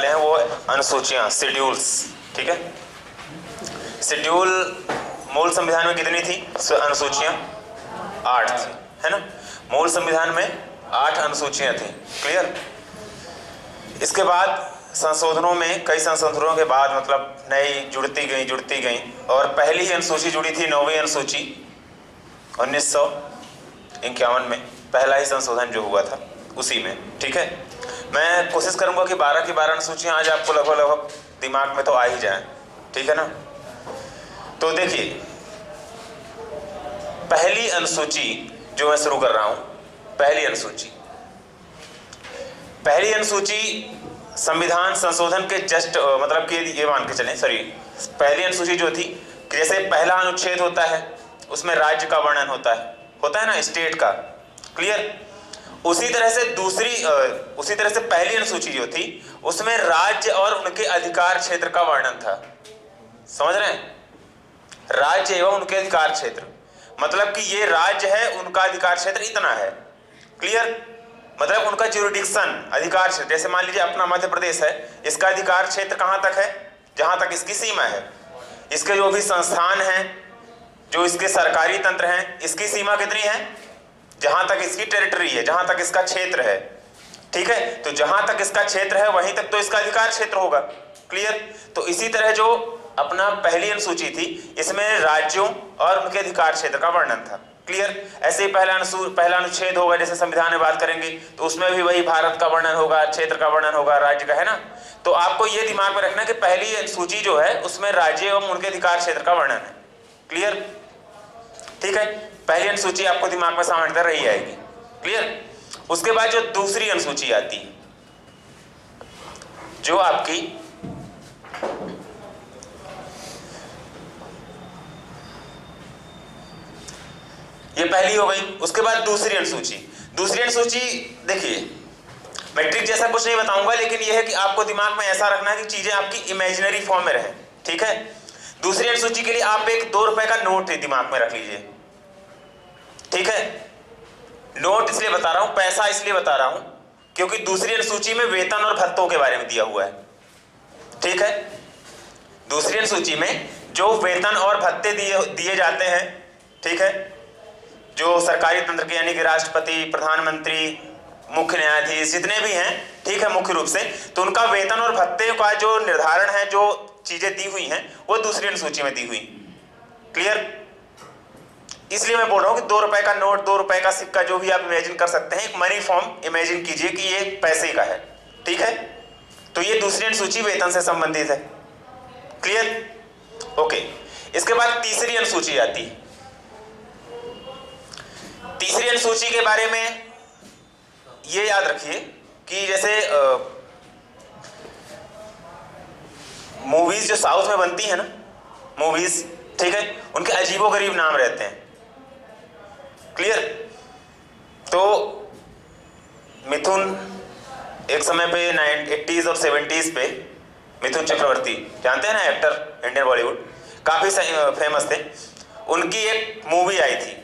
हैं वो अनुसूचियां, शेड्यूल्स। ठीक है, शेड्यूल मूल संविधान में कितनी थी अनुसूचियां? 8 थी, है ना। मूल संविधान में 8 अनुसूचियां थी। क्लियर। इसके बाद संशोधनों में, कई संशोधनों के बाद मतलब नई जुड़ती गई और पहली ही अनुसूची जुड़ी थी 9वीं अनुसूची 1951 में, पहला ही संशोधन जो हुआ था उसी में। ठीक है, मैं कोशिश करूंगा कि 12 की 12 अनुसूचियां आज आपको लगभग दिमाग में तो आ ही जाए। ठीक है ना। तो देखिए, पहली अनुसूची जो मैं शुरू कर रहा हूं, पहली अनुसूची संविधान संशोधन के जस्ट मतलब कि ये मान के चलें, सॉरी, पहली अनुसूची जो थी, जैसे पहला अनुच्छेद होता है उसमें राज्य का वर्णन होता है ना, स्टेट का। क्लियर। उसी तरह से पहली अनुसूची जो थी उसमें राज्य और उनके अधिकार क्षेत्र का वर्णन था। समझ रहे हैं? राज्य एवं उनके अधिकार क्षेत्र, मतलब कि ये राज्य है, उनका अधिकार क्षेत्र इतना है। क्लियर। मतलब उनका ज्यूरिडिक्शन, अधिकार क्षेत्र, जैसे मान लीजिए अपना मध्य प्रदेश है, इसका अधिकार क्षेत्र कहां तक है? जहां तक इसकी सीमा है। इसके जो भी संस्थान हैं, जो इसके सरकारी तंत्र हैं, इसकी सीमा कितनी है? जहां तक इसकी टेरिटरी है, जहां तक इसका क्षेत्र है। ठीक है, तो जहां तक इसका क्षेत्र है वहीं तक तो इसका अधिकार क्षेत्र होगा। क्लियर। तो इसी तरह जो अपना पहली अनुसूची थी, इसमें राज्यों और उनके अधिकार क्षेत्र का वर्णन था। क्लियर। ऐसे ही पहला अनुच्छेद होगा, जैसे संविधान में बात करेंगे तो उसमें भी वही भारत का वर्णन होगा, क्षेत्र का वर्णन होगा, राज्य का, है ना। तो आपको यह दिमाग में रखना कि पहली अनुसूची जो है उसमें राज्य एवं उनके अधिकार क्षेत्र का वर्णन है। क्लियर। ठीक है, पहली अनुसूची आपको दिमाग में सामान्यतः रही आएगी। क्लियर। उसके बाद जो दूसरी अनुसूची आती है, जो आपकी ये पहली हो गई। उसके बाद दूसरी अनुसूची देखिए, मैट्रिक जैसा कुछ नहीं बताऊंगा, लेकिन यह है कि आपको दिमाग में ऐसा रखना है कि चीजें आपकी इमेजिनरी फॉर्म में रहे। ठीक है। दूसरी अनुसूची के लिए आप एक 2 रुपए का नोट दिमाग में रख लीजिए। ठीक है, नोट इसलिए बता रहा हूं, पैसा इसलिए बता रहा हूं क्योंकि दूसरी अनुसूची में वेतन और भत्तों के बारे में दिया हुआ है। ठीक है, दूसरी अनुसूची में जो वेतन और भत्ते दिए जाते हैं, ठीक है, जो सरकारी तंत्र के, यानी कि राष्ट्रपति, प्रधानमंत्री, मुख्य न्यायाधीश, जितने भी हैं, ठीक है, मुख्य रूप से, तो उनका वेतन और भत्ते का जो निर्धारण है, जो चीजें दी हुई हैं, वो दूसरी अनुसूची में दी हुई। क्लियर। इसलिए मैं बोल रहा हूं कि 2 रुपए का नोट, 2 रुपए का सिक्का, जो भी आप इमेजिन कर सकते हैं, एक मनी फॉर्म इमेजिन कीजिए कि ये पैसे का है। ठीक है, तो ये दूसरी अनुसूची वेतन से संबंधित है। क्लियर। ओके। इसके बाद तीसरी अनुसूची आती है। तीसरी अनुसूची के बारे में ये याद रखिए कि जैसे मूवीज जो साउथ में बनती है ना, मूवीज, ठीक है, उनके अजीबोगरीब नाम रहते हैं। क्लियर। तो मिथुन, एक समय पे 80s और 70s पे मिथुन चक्रवर्ती, जानते हैं ना, एक्टर, इंडियन बॉलीवुड, काफी फेमस थे। उनकी एक मूवी आई थी,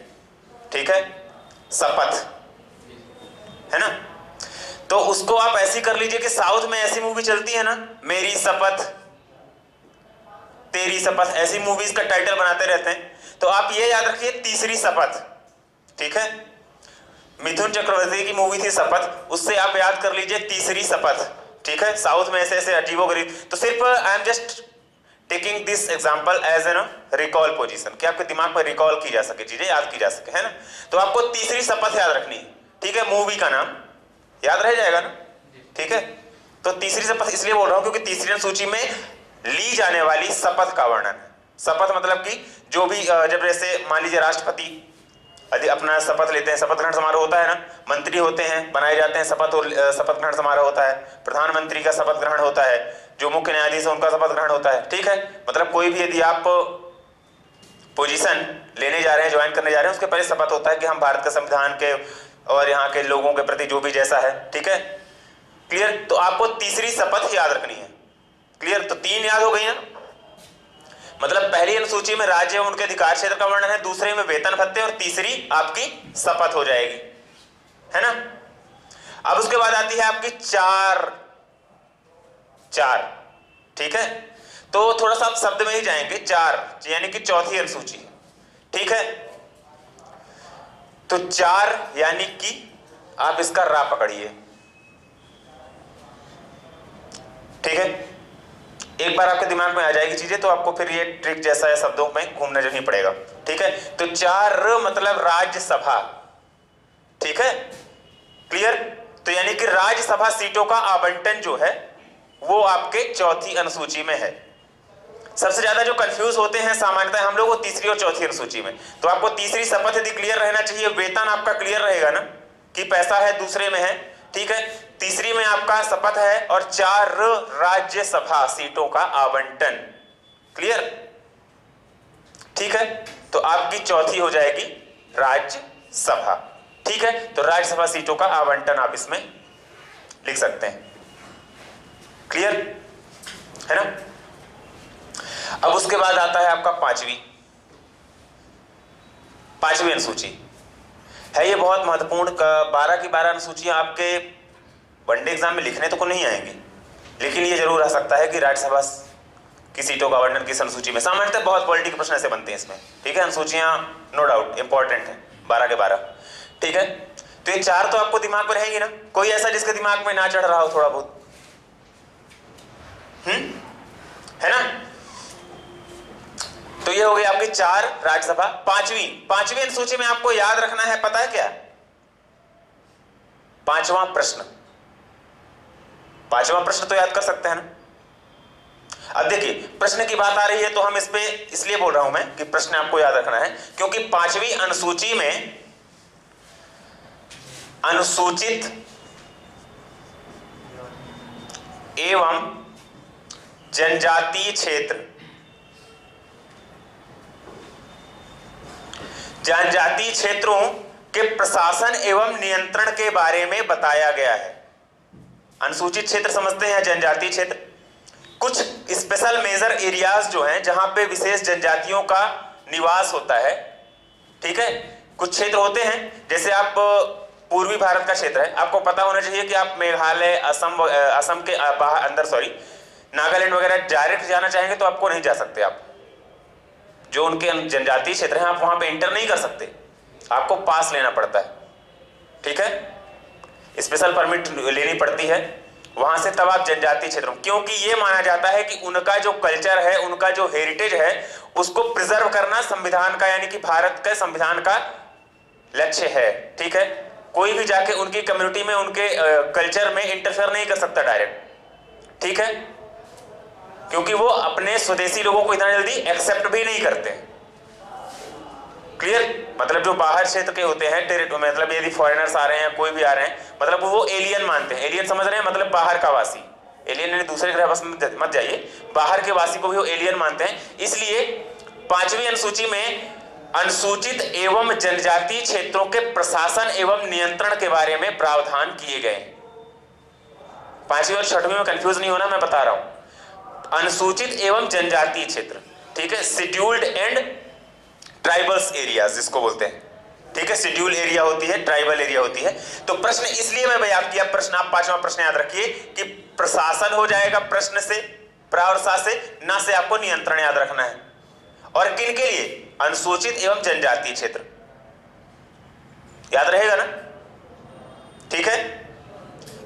ठीक है, शपथ, है ना। तो उसको आप ऐसी कर लीजिए कि साउथ में ऐसी मूवी चलती है ना, मेरी शपथ, तेरी शपथ, ऐसी मूवीज का टाइटल बनाते रहते हैं। तो आप ये याद रखिए, तीसरी शपथ। ठीक है, मिथुन चक्रवर्ती की मूवी थी शपथ, उससे आप याद कर लीजिए तीसरी शपथ। ठीक है, साउथ में ऐसे ऐसे अजीबोगरीब, तो सिर्फ I am just taking this example as an recall position, कि आपके दिमाग में रिकॉल की जा सके, चीजें याद की जा सके, है ना। तो आपको तीसरी शपथ याद रखनी है। ठीक है, मूवी का नाम याद रह जाएगा ना। ठीक है, तो तीसरी शपथ इसलिए बोल रहा हूं क्योंकि तीसरी अनुसूची में ली जाने वाली शपथ का वर्णन है। शपथ मतलब कि जो भी, जब जैसे मान लीजिए राष्ट्रपति अपना शपथ लेते हैं, शपथ ग्रहण समारोह होता है ना, मंत्री होते हैं, बनाए जाते हैं, शपथ ग्रहण समारोह होता है, प्रधानमंत्री का शपथ ग्रहण होता है, जो मुख्य न्यायाधीश है उनका शपथ ग्रहण होता है। ठीक है, मतलब कोई भी यदि आप पोजीशन लेने जा रहे हैं, ज्वाइन करने जा रहे हैं, उसके पहले शपथ होता है कि हम भारत के संविधान के और यहाँ के लोगों के प्रति जो भी जैसा है। ठीक है, क्लियर। तो आपको तीसरी शपथ याद रखनी है। क्लियर। तो 3 याद हो गई ना, मतलब पहली अनुसूची में राज्य एवं उनके अधिकार क्षेत्र का वर्णन है, दूसरे में वेतन भत्ते, और तीसरी आपकी शपथ हो जाएगी, है ना। अब उसके बाद आती है आपकी 4, ठीक है। तो थोड़ा सा आप शब्द में ही जाएंगे, 4 यानी कि चौथी अनुसूची, ठीक है। तो 4 यानी कि आप इसका रा पकड़िए, ठीक है। एक बार आपके दिमाग में आ जाएगी चीजें तो आपको फिर ये ट्रिक जैसा है शब्दों में घूमना नहीं पड़ेगा, ठीक है। तो 4 मतलब राज्यसभा, ठीक है, क्लियर। तो यानी कि राज्यसभा सीटों का आवंटन जो है वो आपके चौथी अनुसूची में है। सबसे ज्यादा जो कंफ्यूज होते हैं सामान्यतः हम लोग वो तीसरी और चौथी अनुसूची में। तो आपको तीसरी शपथ यदि क्लियर रहना चाहिए, वेतन आपका क्लियर रहेगा ना कि पैसा है दूसरे में है, ठीक है। तीसरी में आपका शपथ है और 4 राज्यसभा सीटों का आवंटन, क्लियर, ठीक है। तो आपकी चौथी हो जाएगी राज्यसभा, ठीक है। तो राज्यसभा सीटों का आवंटन आप इसमें लिख सकते हैं, क्लियर है ना। अब उसके बाद आता है आपका पांचवी अनुसूची है। ये बहुत महत्वपूर्ण, 12 की 12 अनुसूचियां आपके वनडे एग्जाम में लिखने तो को नहीं आएंगी, लेकिन ये जरूर आ सकता है कि राज्यसभा की सीटों का आवंटन किस अनुसूची में। सामान्यतः बहुत पॉलिटिकल प्रश्न ऐसे बनते हैं इसमें, ठीक है। अनुसूचियां नो डाउट इंपॉर्टेंट है 12 के 12, ठीक है। तो ये 4 तो आपको दिमाग में रहेंगी ना। कोई ऐसा जिसके दिमाग में ना चढ़ रहा हो थोड़ा बहुत, है ना। तो ये हो गई आपकी 4 राज्यसभा। पांचवी अनुसूची में आपको याद रखना है, पता है क्या, 5वां प्रश्न। 5वां प्रश्न तो याद कर सकते हैं ना। अब देखिए प्रश्न की बात आ रही है तो हम इस पे इसलिए बोल रहा हूं मैं कि प्रश्न आपको याद रखना है, क्योंकि 5वीं अनुसूची में अनुसूचित एवं जनजातीय क्षेत्र, जनजातीय क्षेत्रों के प्रशासन एवं नियंत्रण के बारे में बताया गया है। अनुसूचित क्षेत्र समझते हैं, जनजातीय क्षेत्र कुछ स्पेशल मेजर एरियाज जो हैं जहां पे विशेष जनजातियों का निवास होता है, ठीक है। कुछ क्षेत्र होते हैं, जैसे आप पूर्वी भारत का क्षेत्र है, आपको पता होना चाहिए कि आप मेघालय, असम के अंदर नागालैंड वगैरह डायरेक्ट जाना चाहेंगे तो आपको नहीं जा सकते। आप जो उनके जनजातीय क्षेत्र हैं आप वहां पे एंटर नहीं कर सकते, आपको पास लेना पड़ता है, ठीक है। स्पेशल परमिट लेनी पड़ती है वहां से, तब आप जनजातीय क्षेत्रों, क्योंकि ये माना जाता है कि उनका जो कल्चर है, उनका जो हेरिटेज है, उसको प्रिजर्व करना संविधान का, यानी कि भारत के संविधान का लक्ष्य है, ठीक है। कोई भी जाके उनकी कम्युनिटी में, उनके कल्चर में इंटरफेयर नहीं कर सकता डायरेक्ट, ठीक है, क्योंकि वो अपने स्वदेशी लोगों को इतना जल्दी एक्सेप्ट भी नहीं करते, क्लियर। मतलब जो बाहर क्षेत्र के होते हैं, मतलब यदि फॉरेनर्स आ रहे हैं, कोई भी आ रहे हैं, मतलब वो एलियन मानते हैं। एलियन समझ रहे हैं, मतलब बाहर का वासी। एलियन यानी दूसरे ग्रह बस मत जाइए, बाहर के वासी को भी वो एलियन मानते हैं। इसलिए 5वीं अनुसूची में अनुसूचित एवं जनजातीय क्षेत्रों के प्रशासन एवं नियंत्रण के बारे में प्रावधान किए गए। 5वीं और 6वीं में कंफ्यूज नहीं होना, मैं बता रहा हूं। अनुसूचित एवं जनजातीय क्षेत्र, ठीक है, शेड्यूल्ड एंड ट्राइबल्स एरियाज जिसको बोलते हैं, ठीक है। शेड्यूल एरिया होती है, ट्राइबल एरिया होती है। तो प्रश्न इसलिए मैं याद किया, प्रश्न आप 5वां प्रश्न याद रखिए कि प्रशासन हो जाएगा प्रश्न से, प्रा और सा से, ना से आपको नियंत्रण याद रखना है। और किन के लिए, अनुसूचित एवं जनजातीय क्षेत्र, याद रहेगा ना, ठीक है।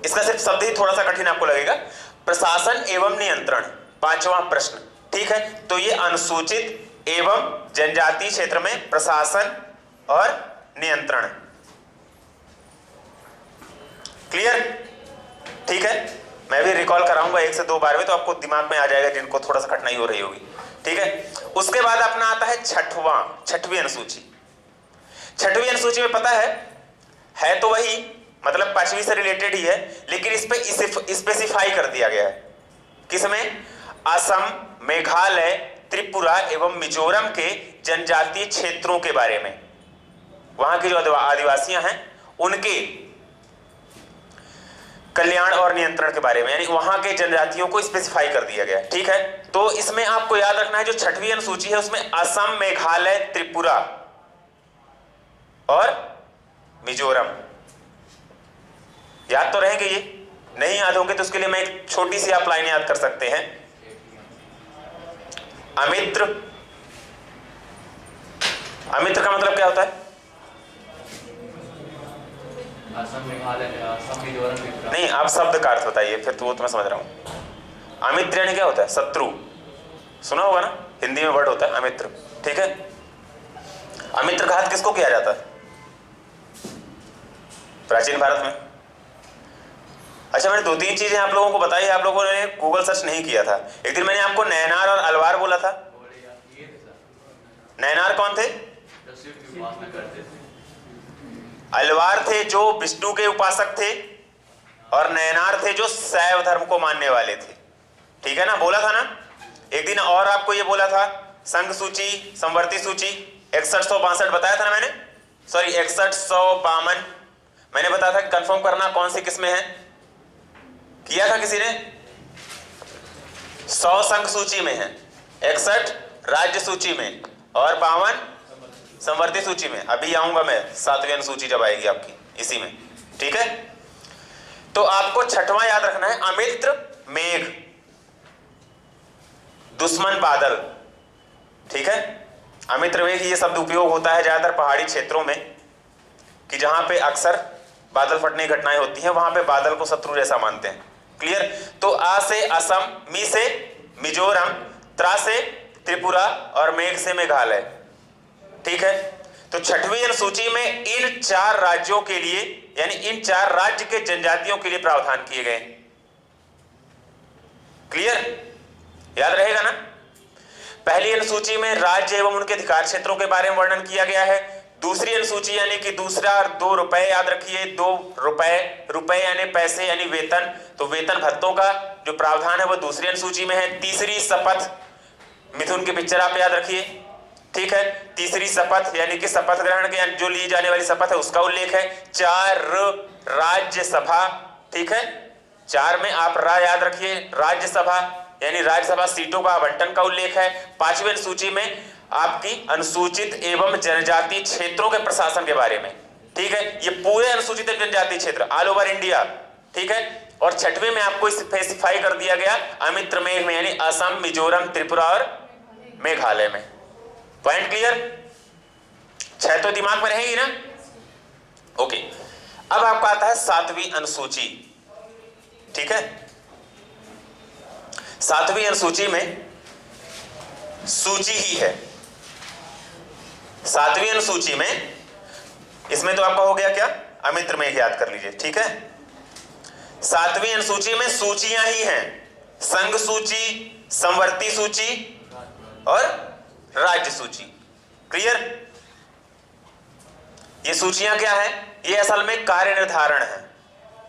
इसका सिर्फ शब्द ही थोड़ा सा कठिन आपको लगेगा, प्रशासन एवं नियंत्रण, 5वां प्रश्न, ठीक है। तो ये अनुसूचित एवं जनजातीय क्षेत्र में प्रशासन और नियंत्रण, क्लियर, ठीक है। मैं भी रिकॉल कराऊंगा 1 से 2 बार में, तो आपको दिमाग में आ जाएगा जिनको थोड़ा सा कठिनाई हो रही होगी, ठीक है। उसके बाद अपना आता है 6वीं अनुसूची। 6वीं अनुसूची में पता है तो वही, मतलब 5वीं से रिलेटेड ही है, लेकिन इस पे स्पेसिफाई कर दिया गया है। किसमें, असम, मेघालय, त्रिपुरा एवं मिजोरम के जनजातीय क्षेत्रों के बारे में, वहां की जो आदिवासियां हैं उनके कल्याण और नियंत्रण के बारे में, यानी वहां के जनजातियों को स्पेसिफाई कर दिया गया, ठीक है। तो इसमें आपको याद रखना है जो 6वीं अनुसूची है उसमें असम, मेघालय, त्रिपुरा और मिजोरम याद तो रहेंगे ये, नहीं याद होंगे तो उसके लिए मैं एक छोटी सी आप लाइन याद कर सकते हैं। अमित्र, अमित्र का मतलब क्या होता है? नहीं, आप शब्द का अर्थ बताइए फिर, तो वो तो मैं समझ रहा हूं। अमित्र यानी क्या होता है? शत्रु। सुना होगा ना, हिंदी में वर्ड होता है अमित्र, ठीक है। अमित्र घात किसको किया जाता है प्राचीन भारत में? अच्छा, मैंने 2-3 चीजें आप लोगों को बताई, आप लोगों ने गूगल सर्च नहीं किया था। एक दिन मैंने आपको नैनार और अलवार बोला था। नैनार कौन थे? अलवार थे जो विष्णु के उपासक थे, और नैनार थे जो शैव धर्म को मानने वाले थे, ठीक है ना, बोला था ना। एक दिन और आपको ये बोला था, संघ सूची, संवर्ती सूची 6162 बताया था ना मैंने, सॉरी 6152 मैंने बताया था कि कंफर्म करना कौन सी किस में है, किया था किसी ने? 100 संघ सूची में है, 61 राज्य सूची में और 52 संवर्ती सूची में। अभी आऊंगा मैं 7वीं अनुसूची जब आएगी आपकी, इसी में, ठीक है। तो आपको छठवां याद रखना है, अमित्र मेघ, दुश्मन बादल, ठीक है। अमित्र मेघ ये शब्द उपयोग होता है ज्यादातर पहाड़ी क्षेत्रों में, कि जहां पे अक्सर बादल फटने की घटनाएं होती हैं, वहां पे बादल को शत्रु जैसा मानते हैं। क्लियर? तो आ से असम, मी से मिजोरम, त्रा से त्रिपुरा और मेघ से मेघालय, ठीक है। तो छठवीं अनुसूची में इन 4 राज्यों के लिए, यानी इन 4 राज्य के जनजातियों के लिए प्रावधान किए गए। क्लियर? याद रहेगा ना। पहली अनुसूची में राज्य एवं उनके अधिकार क्षेत्रों के बारे में वर्णन किया गया है। दूसरी अनुसूची यानी कि दूसरा 2 रुपए, याद रखिए 2 रुपए, रुपए यानी पैसे यानी वेतन, तो वेतन भत्तों का जो प्रावधान है वो दूसरी अनुसूची में है। तीसरी शपथ, मिथुन की पिक्चर आप याद रखिए, ठीक है। तीसरी शपथ यानी कि शपथ ग्रहण के जो ली जाने वाली शपथ है उसका उल्लेख है। 4 राज्यसभा, ठीक है, 4 में आप रा याद रखिए, राज्यसभा यानी राज्यसभा सीटों का आवंटन का उल्लेख है। 5वीं अनुसूची में आपकी अनुसूचित एवं जनजाति क्षेत्रों के प्रशासन के बारे में, ठीक है। ये पूरे अनुसूचित जनजाति क्षेत्र ऑल ओवर इंडिया, ठीक है। और 6वीं में आपको स्पेसिफाई कर दिया गया अमित्र मेघ में, यानी असम, मिजोरम, त्रिपुरा और मेघालय में। Point clear? 6 तो दिमाग में रहेगी ना। ओके, अब आपका आता है 7वीं अनुसूची, ठीक है। 7वीं अनुसूची में सूची ही है। 7वीं अनुसूची में, इसमें तो आपका हो गया क्या, अमित्र मेघ याद कर लीजिए, ठीक है। 7वीं अनुसूची में सूचियां ही हैं, संघ सूची, संवर्ती सूची और राज्य सूची। क्लियर? ये सूचियां क्या है? ये असल में कार्य निर्धारण है,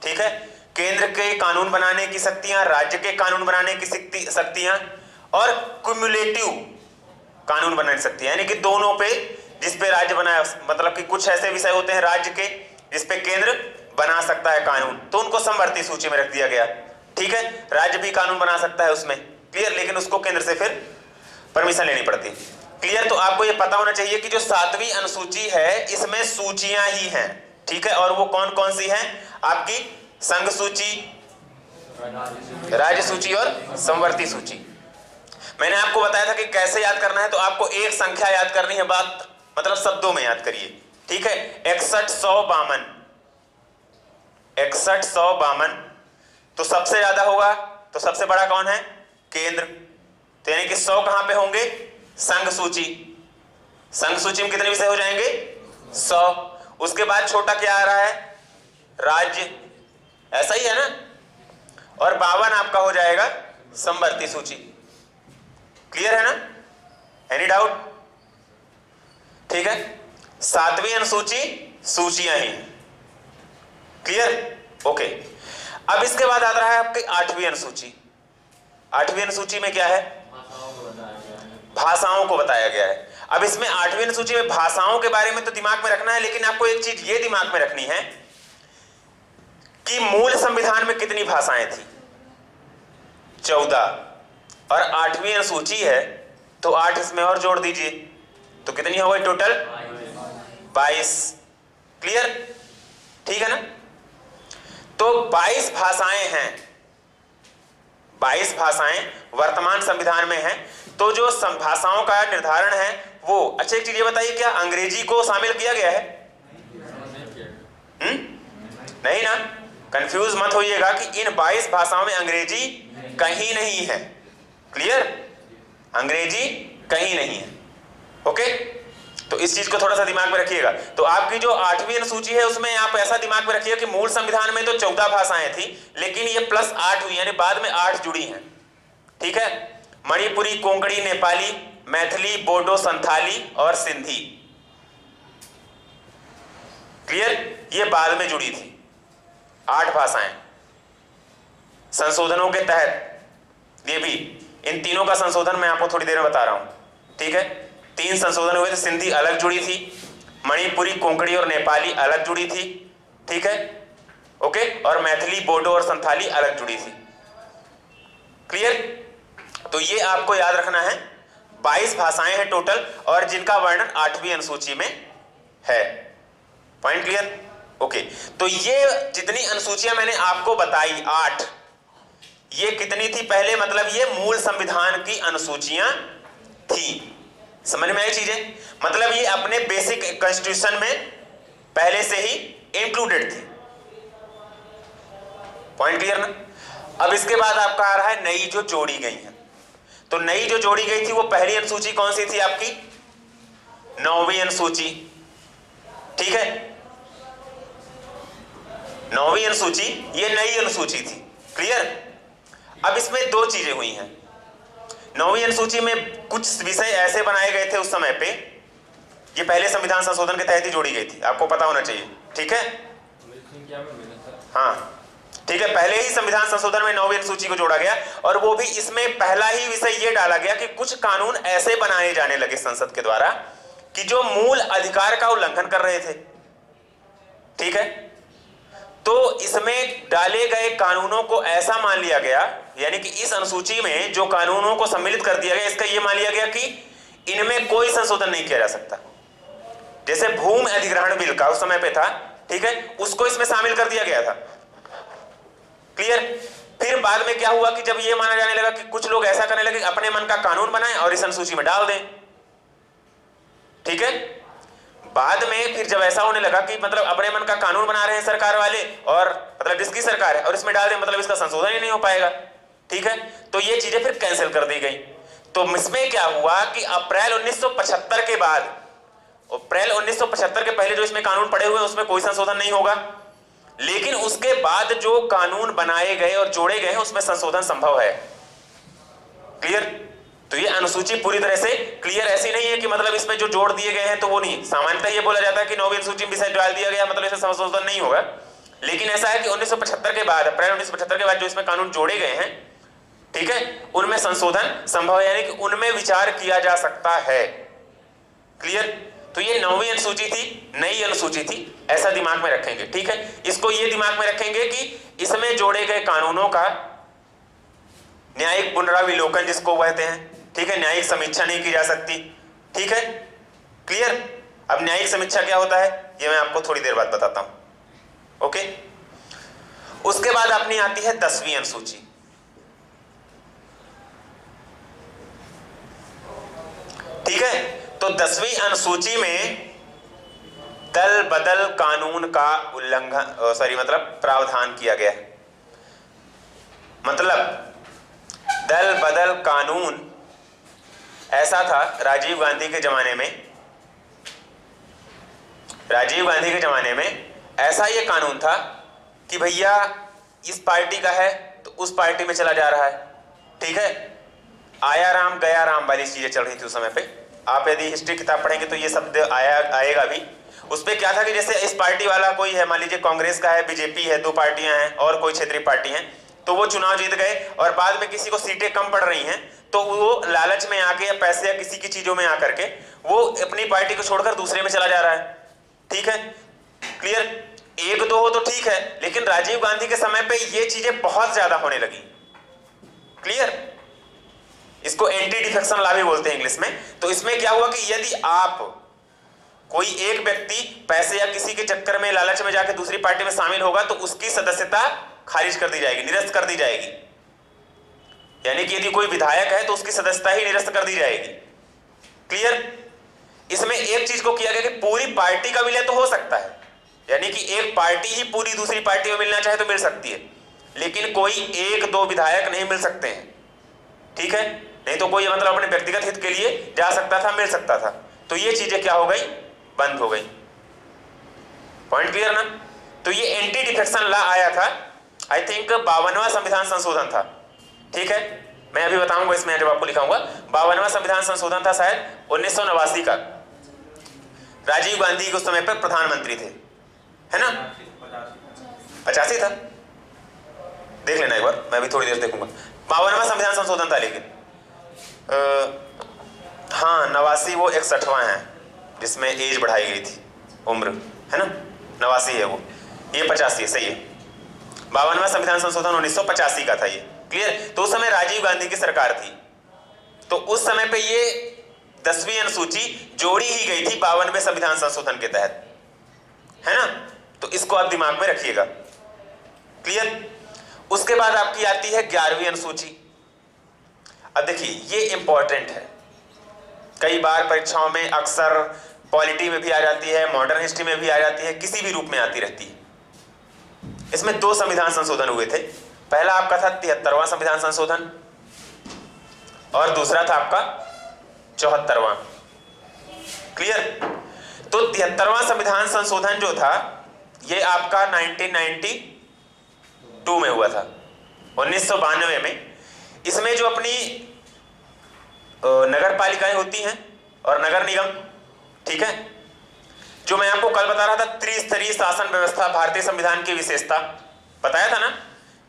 ठीक है। केंद्र के कानून बनाने की शक्तियां, राज्य के कानून बनाने की शक्तियां और क्युमुलेटिव कानून बनाने की शक्तियां, यानी कि दोनों पे, जिस पे राज्य बनाया, मतलब कि कुछ ऐसे विषय होते हैं राज्य के जिस पे केंद्र बना सकता है कानून, तो उनको समवर्ती सूची में रख दिया गया, ठीक है। राज्य भी कानून बना सकता है उसमें, क्लियर, लेकिन उसको केंद्र से फिर परमिशन लेनी पड़ती। क्लियर? तो आपको ये पता होना चाहिए कि जो 7वीं अनुसूची है इसमें सूचियां ही हैं, ठीक है। और वो कौन कौन सी हैं? आपकी संघ सूची, राज्य सूची और संवर्ती सूची। मैंने आपको बताया था कि कैसे याद करना है, तो आपको एक संख्या याद करनी है, बात मतलब शब्दों में याद करिए, ठीक है। 6152, 6152, तो सबसे ज्यादा होगा तो सबसे बड़ा कौन है? केंद्र। तो यानी कि 100 कहां पे होंगे? संघ सूची। संघ सूची में कितने विषय हो जाएंगे? 100। उसके बाद छोटा क्या आ रहा है? राज्य, ऐसा ही है ना। और 52 आपका हो जाएगा संवर्ती सूची। क्लियर है ना? Any doubt? ठीक है। 7वीं अनुसूची सूचियां ही। क्लियर? ओके। अब इसके बाद आ रहा है आपकी 8वीं अनुसूची। 8वीं अनुसूची में क्या है? भाषाओं को बताया गया है। अब इसमें 8वीं अनुसूची में भाषाओं के बारे में तो दिमाग में रखना है, लेकिन आपको एक चीज ये दिमाग में रखनी है कि मूल संविधान में कितनी भाषाएं थी? 14। और 8वीं अनुसूची है तो 8 इसमें और जोड़ दीजिए तो कितनी हो गई टोटल? 22। क्लियर? ठीक है ना। तो 22 भाषाएं हैं, 22 भाषाएं वर्तमान संविधान में हैं। तो जो भाषाओं का निर्धारण है वो, अच्छा एक चीज ये बताइए, क्या अंग्रेजी को शामिल किया गया है? नहीं ना, कंफ्यूज मत होइएगा कि इन 22 भाषाओं में अंग्रेजी कहीं नहीं है। क्लियर? अंग्रेजी कहीं नहीं है। ओके, तो इस चीज को थोड़ा सा दिमाग में रखिएगा। तो आपकी जो 8वीं अनुसूची है उसमें आप ऐसा दिमाग में रखिएगा कि मूल संविधान में तो 14 भाषाएं थी, लेकिन ये +8 हुई, यानी बाद में 8 जुड़ी हैं। ठीक है, मणिपुरी, कोंकणी, नेपाली, मैथिली, बोडो, संथाली और सिंधी। क्लियर? ये बाद में जुड़ी थी 8 भाषाएं संशोधनों के तहत। ये भी, इन तीनों का संशोधन मैं आपको थोड़ी देर में बता रहा हूं। ठीक है, 3 संशोधन हुए थे। सिंधी अलग जुड़ी थी, मणिपुरी, कोंकणी और नेपाली अलग जुड़ी थी। ठीक है, ओके, और मैथिली, बोडो और संथाली अलग जुड़ी थी। क्लियर? तो ये आपको याद रखना है। 22 भाषाएं हैं टोटल, और जिनका वर्णन 8वीं अनुसूची में है। Point clear? ओके, तो ये जितनी अनुसूचियां मैंने आपको बताई 8, ये कितनी थी पहले? मतलब ये मूल संविधान की अनुसूचियां थी। समझ में आई चीजें? मतलब ये अपने बेसिक कॉन्स्टिट्यूशन में पहले से ही इंक्लूडेड थी। पॉइंट क्लियर ना? अब इसके बाद आपका आ रहा है नई जो जोड़ी गई है। तो नई जो जोड़ी गई थी वो पहली अनुसूची कौन सी थी आपकी? 9वीं अनुसूची। ठीक है, 9वीं अनुसूची ये नई अनुसूची थी। क्लियर? अब इसमें 2 चीजें हुई हैं। 9वीं अनुसूची में कुछ विषय ऐसे बनाए गए थे उस समय पे, ये पहले संविधान संशोधन के तहत ही जोड़ी गई थी, आपको पता होना चाहिए। ठीक है, हाँ ठीक है, पहले ही संविधान संशोधन में 9वीं अनुसूची को जोड़ा गया, और वो भी इसमें पहला ही विषय ये डाला गया कि कुछ कानून ऐसे बनाए जाने लगे संसद के द्वारा कि जो मूल अधिकार का उल्लंघन कर रहे थे। ठीक है, तो इसमें डाले गए कानूनों को ऐसा मान लिया गया, यानी कि इस अनुसूची में जो कानूनों को सम्मिलित कर दिया गया, इसका यह मान लिया गया कि इनमें कोई संशोधन नहीं किया जा सकता। जैसे भूमि अधिग्रहण बिल का उस समय पे था, ठीक है, उसको इसमें शामिल कर दिया गया था। क्लियर? फिर बाद में क्या हुआ कि जब यह माना जाने लगा कि कुछ लोग ऐसा करने लगे, अपने मन का कानून बनाएं और इस अनुसूची में डाल दें। ठीक है, बाद में फिर जब ऐसा होने लगा कि मतलब अपने मन का कानून बना रहे हैं सरकार वाले, और मतलब जिसकी सरकार है, और इसमें डाल दें, मतलब इसका संशोधन ही नहीं हो पाएगा। ठीक है, तो ये चीजें फिर कैंसिल कर दी गई। तो इसमें क्या हुआ कि अप्रैल 1975 के बाद, अप्रैल 1975 के पहले जो इसमें कानून पड़े हुए हैं उसमें कोई संशोधन नहीं होगा, लेकिन उसके बाद जो कानून बनाए गए और जोड़े गए हैं उसमें संशोधन संभव है। क्लियर? तो ये अनुसूची पूरी तरह से क्लियर ऐसी नहीं है कि मतलब इसमें जो जोड़ दिए गए हैं तो वो नहीं। सामान्यतः ये बोला जाता है कि 9वीं अनुसूची में विषय डाल दिया गया मतलब इसमें संशोधन नहीं होगा, लेकिन ऐसा है कि 1975 के बाद, अप्रैल 1975 के बाद जो इसमें कानून जोड़े गए हैं, ठीक है, उनमें संशोधन संभव है, यानी कि उनमें विचार किया जा सकता है। क्लियर? तो ये 9वीं अनुसूची थी, नई अनुसूची थी, ऐसा दिमाग में रखेंगे। ठीक है, इसको ये दिमाग में रखेंगे कि इसमें जोड़े गए कानूनों का न्यायिक पुनराविलोकन जिसको कहते हैं, ठीक है, न्यायिक समीक्षा नहीं की जा सकती। ठीक है, क्लियर? अब न्यायिक समीक्षा क्या होता है ये मैं आपको थोड़ी देर बाद बताता हूं। ओके, उसके बाद अपनी आती है 10वीं अनुसूची। ठीक है, तो 10वीं अनुसूची में दल बदल कानून का उल्लंघन, मतलब प्रावधान किया गया है। मतलब दल बदल कानून ऐसा था राजीव गांधी के जमाने में, राजीव गांधी के जमाने में ऐसा ये कानून था कि भैया इस पार्टी का है तो उस पार्टी में चला जा रहा है। ठीक है, आया राम गया राम वाली चीजें चल रही थी उस समय पे। आप यदि हिस्ट्री किताब पढ़ेंगे तो ये शब्द आएगा भी। उस पे क्या था कि जैसे इस पार्टी वाला कोई है, मान लीजिए कांग्रेस का है, बीजेपी है, 2 पार्टियां हैं और कोई क्षेत्रीय पार्टी हैं, तो वो चुनाव जीत गए और बाद में किसी को सीटें कम पड़ रही हैं तो वो लालच में आके या पैसे या किसी की चीजों में आकर के वो अपनी पार्टी को छोड़कर दूसरे में चला जा रहा है। ठीक है, क्लियर? 1-2 हो तो ठीक है, लेकिन राजीव गांधी के समय पे ये चीजें बहुत ज्यादा होने लगी। क्लियर? इसको एंटी डिफेक्शन लॉ भी बोलते हैं इंग्लिश में। तो इसमें क्या हुआ कि यदि आप कोई एक व्यक्ति पैसे या किसी के चक्कर में लालच में जाके दूसरी पार्टी में शामिल होगा तो उसकी सदस्यता खारिज कर दी जाएगी, निरस्त कर दी जाएगी। यानी कि यदि कोई विधायक है तो उसकी सदस्यता ही निरस्त कर दी जाएगी। क्लियर? इसमें एक चीज को किया गया कि पूरी पार्टी का विलय तो हो सकता है, यानी कि एक पार्टी ही पूरी दूसरी पार्टी में मिलना चाहे तो मिल सकती है, लेकिन कोई एक दो विधायक नहीं मिल सकते हैं। ठीक है? नहीं तो कोई मतलब अपने व्यक्तिगत हित के लिए जा सकता था, मिल सकता था। तो ये चीजें क्या हो गई? बंद हो गई। पॉइंट क्लियर ना? तो ये एंटी डिफेक्शन लॉ आया था, आई थिंक 52वां संविधान संशोधन था। ठीक है, मैं अभी बताऊंगा इसमें जब आपको लिखाऊंगा। 52वां संविधान संशोधन था शायद 1989 का। राजीव गांधी उस समय पर प्रधानमंत्री थे, है ना? 85 था, देख लेना एक बार, मैं भी थोड़ी देर देखूंगा। 52वां संविधान संशोधन था, लेकिन हाँ 89 वो 61वां है जिसमें एज बढ़ाई गई थी, उम्र, है ना? 89 है वो, ये 85 है, सही है। 52वां संविधान संशोधन 1985 का था ये। क्लियर? तो उस समय राजीव गांधी की सरकार थी, तो उस समय पे ये 10वीं अनुसूची जोड़ी ही गई थी 52वें संविधान संशोधन के तहत, है ना? तो इसको आप दिमाग में रखिएगा। क्लियर? उसके बाद आपकी आती है 11वीं अनुसूची। अब देखिए ये इंपॉर्टेंट है, कई बार परीक्षाओं में अक्सर पॉलिटी में भी आ जाती है, मॉडर्न हिस्ट्री में भी आ जाती है, किसी भी रूप में आती रहती है। इसमें 2 संविधान संशोधन हुए थे। पहला आपका था 73वां संविधान संशोधन और दूसरा था आपका 74वां। क्लियर? तो 73वां संविधान संशोधन जो था ये आपका 1992 में हुआ था, 1992 में। इसमें जो अपनी नगर पालिकाएं होती हैं और नगर निगम, ठीक है, जो मैं आपको कल बता रहा था त्रिस्तरीय शासन व्यवस्था, भारतीय संविधान की विशेषता बताया था ना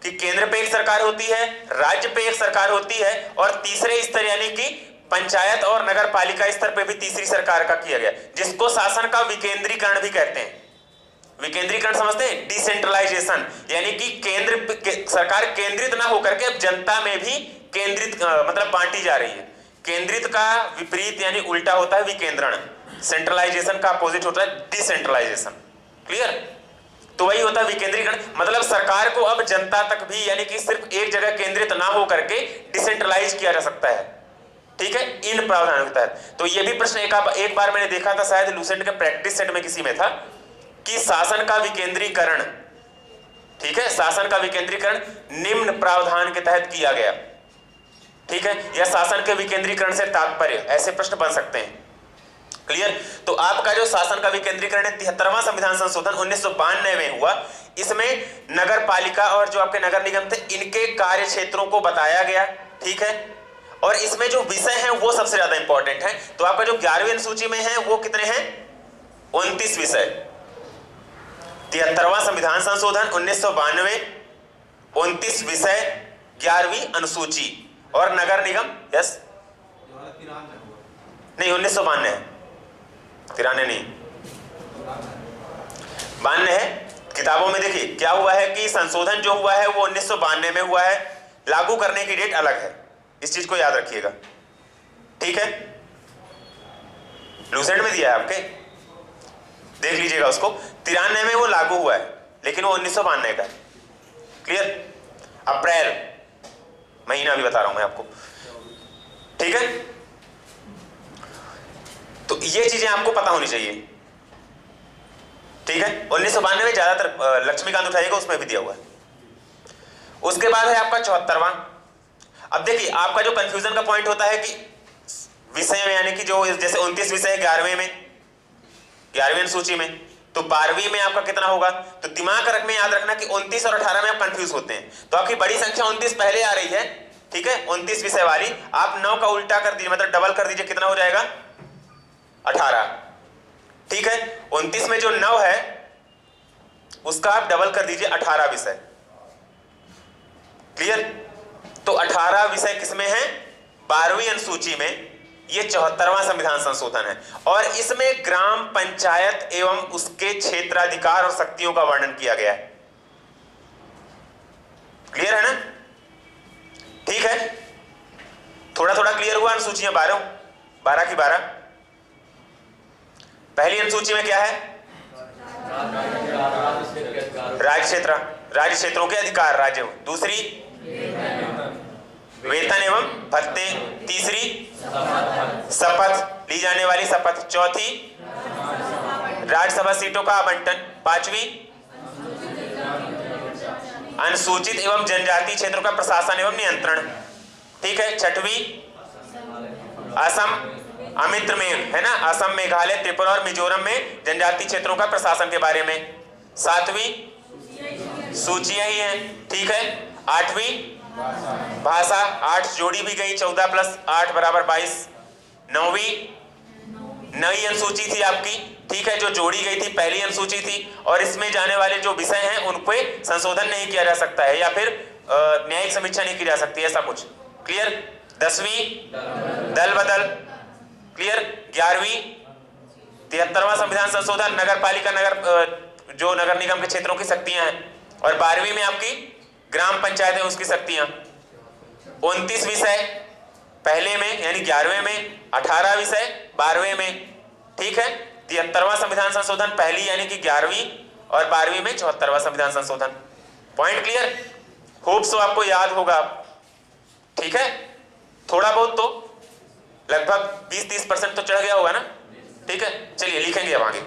कि केंद्र पे एक सरकार होती है, राज्य पे एक सरकार होती है और तीसरे स्तर यानी कि पंचायत और नगर पालिका स्तर पे भी तीसरी सरकार का किया गया, जिसको शासन का विकेंद्रीकरण भी कहते हैं। विकेंद्रीकरण समझते हैं? डिसेंट्रलाइजेशन, यानी कि सरकार केंद्रित ना होकर के अब जनता में भी केंद्रित मतलब बांटी जा रही है। केंद्रित का विपरीत यानी उल्टा होता है विकेंद्रण, सेंट्रलाइजेशन का अपोजिट होता है डिसेंट्रलाइजेशन। क्लियर? तो वही होता है विकेंद्रीकरण, मतलब सरकार को अब जनता तक भी यानी कि सिर्फ एक जगह केंद्रित ना होकर के डिसेंट्रलाइज किया जा सकता है। ठीक है, इन प्रावधानों के तहत। तो ये भी प्रश्न एक बार मैंने देखा था, शायद लूसेंट के प्रैक्टिस सेट में किसी में था कि शासन का विकेंद्रीकरण, ठीक है, शासन का विकेंद्रीकरण निम्न प्रावधान के तहत किया गया। ठीक है, या शासन के विकेंद्रीकरण से तात्पर्य, ऐसे प्रश्न बन सकते हैं। क्लियर? तो आपका जो शासन का विकेंद्रीकरण है 73वां संविधान संशोधन 1992 में हुआ। इसमें नगर पालिका और जो आपके नगर निगम थे इनके कार्य क्षेत्रों को बताया गया। ठीक है, और इसमें जो विषय हैं वो सबसे ज्यादा इंपॉर्टेंट है। तो आपका जो 11वीं अनुसूची में है वो कितने हैं? 29 विषय। 73वां संविधान संशोधन 1992, 29 विषय 11वीं अनुसूची। और नगर निगम, यस नहीं 1992 है, 93 नहीं, 92 है। किताबों में देखिए क्या हुआ है कि संशोधन जो हुआ है वो 1992 में हुआ है, लागू करने की डेट अलग है, इस चीज को याद रखिएगा। ठीक है, लूसेंट में दिया है आपके, देख लीजिएगा उसको। 93 में वो लागू हुआ है लेकिन वो 1992 का है। क्लियर? अप्रैल महीना भी बता रहा हूं मैं आपको। ठीक है, तो ये चीजें आपको पता होनी चाहिए। ठीक है, 1992 में ज्यादातर लक्ष्मीकांत उठाइएगा, उसमें भी दिया हुआ है। उसके बाद है आपका 74वां। अब देखिए आपका जो कंफ्यूजन का पॉइंट होता है कि विषय में, यानी कि जो जैसे 29 विषय 11वें में, 11वीं अनुसूची में, तो 12वीं में आपका कितना होगा? तो दिमाग में याद रखना कि 29 और 18 में आप कंफ्यूज होते हैं। तो आपकी बड़ी संख्या 29 पहले आ रही है, ठीक है, 29 विषय वाली, आप 9 का उल्टा कर दीजिए, मतलब डबल कर दीजिए, कितना हो जाएगा? 18। ठीक है, 29 में जो 9 है उसका आप डबल कर दीजिए 18 विषय। क्लियर? तो 18 विषय किसमें है? 12वीं अनुसूची में। ये 74वां संविधान संशोधन है और इसमें ग्राम पंचायत एवं उसके क्षेत्राधिकार और शक्तियों का वर्णन किया गया है। क्लियर है ना? ठीक है, थोड़ा थोड़ा क्लियर हुआ? अनुसूचियां 12 की 12। पहली अनुसूची में क्या है? राज्य क्षेत्र, राज्य क्षेत्रों के अधिकार राज्य। दूसरी वेतन एवं भत्ते। तीसरी शपथ ली जाने वाली शपथ। चौथी राज्यसभा सीटों का आवंटन। पांचवी अनुसूचित एवं जनजातीय क्षेत्रों का प्रशासन एवं नियंत्रण। ठीक है। छठवीं असम अमित्र में है ना, असम, मेघालय, त्रिपुरा और मिजोरम में जनजातीय क्षेत्रों का प्रशासन के बारे में। सातवीं सूचियां ही है। ठीक है। आठवीं भाषा, 8 जोड़ी भी गई, 14 + 8 = 22। नौवीं नई अनुसूची थी आपकी, ठीक है, जो जोड़ी गई थी, पहली अनुसूची थी, और इसमें जाने वाले जो विषय हैं उन पे संशोधन नहीं किया जा सकता है या फिर न्यायिक समीक्षा नहीं की जा सकती, ऐसा कुछ। क्लियर। 10वीं दल बदल। क्लियर। 11वीं 73वां संविधान संशोधन, नगर पालिका, जो नगर निगम के क्षेत्रों की शक्तियां हैं। और 12वीं में आपकी ग्राम पंचायतें, उसकी शक्तियां। 29 विषय पहले में यानी 11वें में, 18 विषय 12वें में। ठीक है। 73वां संविधान संशोधन पहली यानी कि 11वीं, और 12वीं में 74वां संविधान संशोधन। Point clear? होप सो आपको याद होगा। ठीक है। थोड़ा बहुत तो लगभग 20-30% तो चढ़ गया होगा ना। ठीक है। चलिए लिखेंगे अब आगे।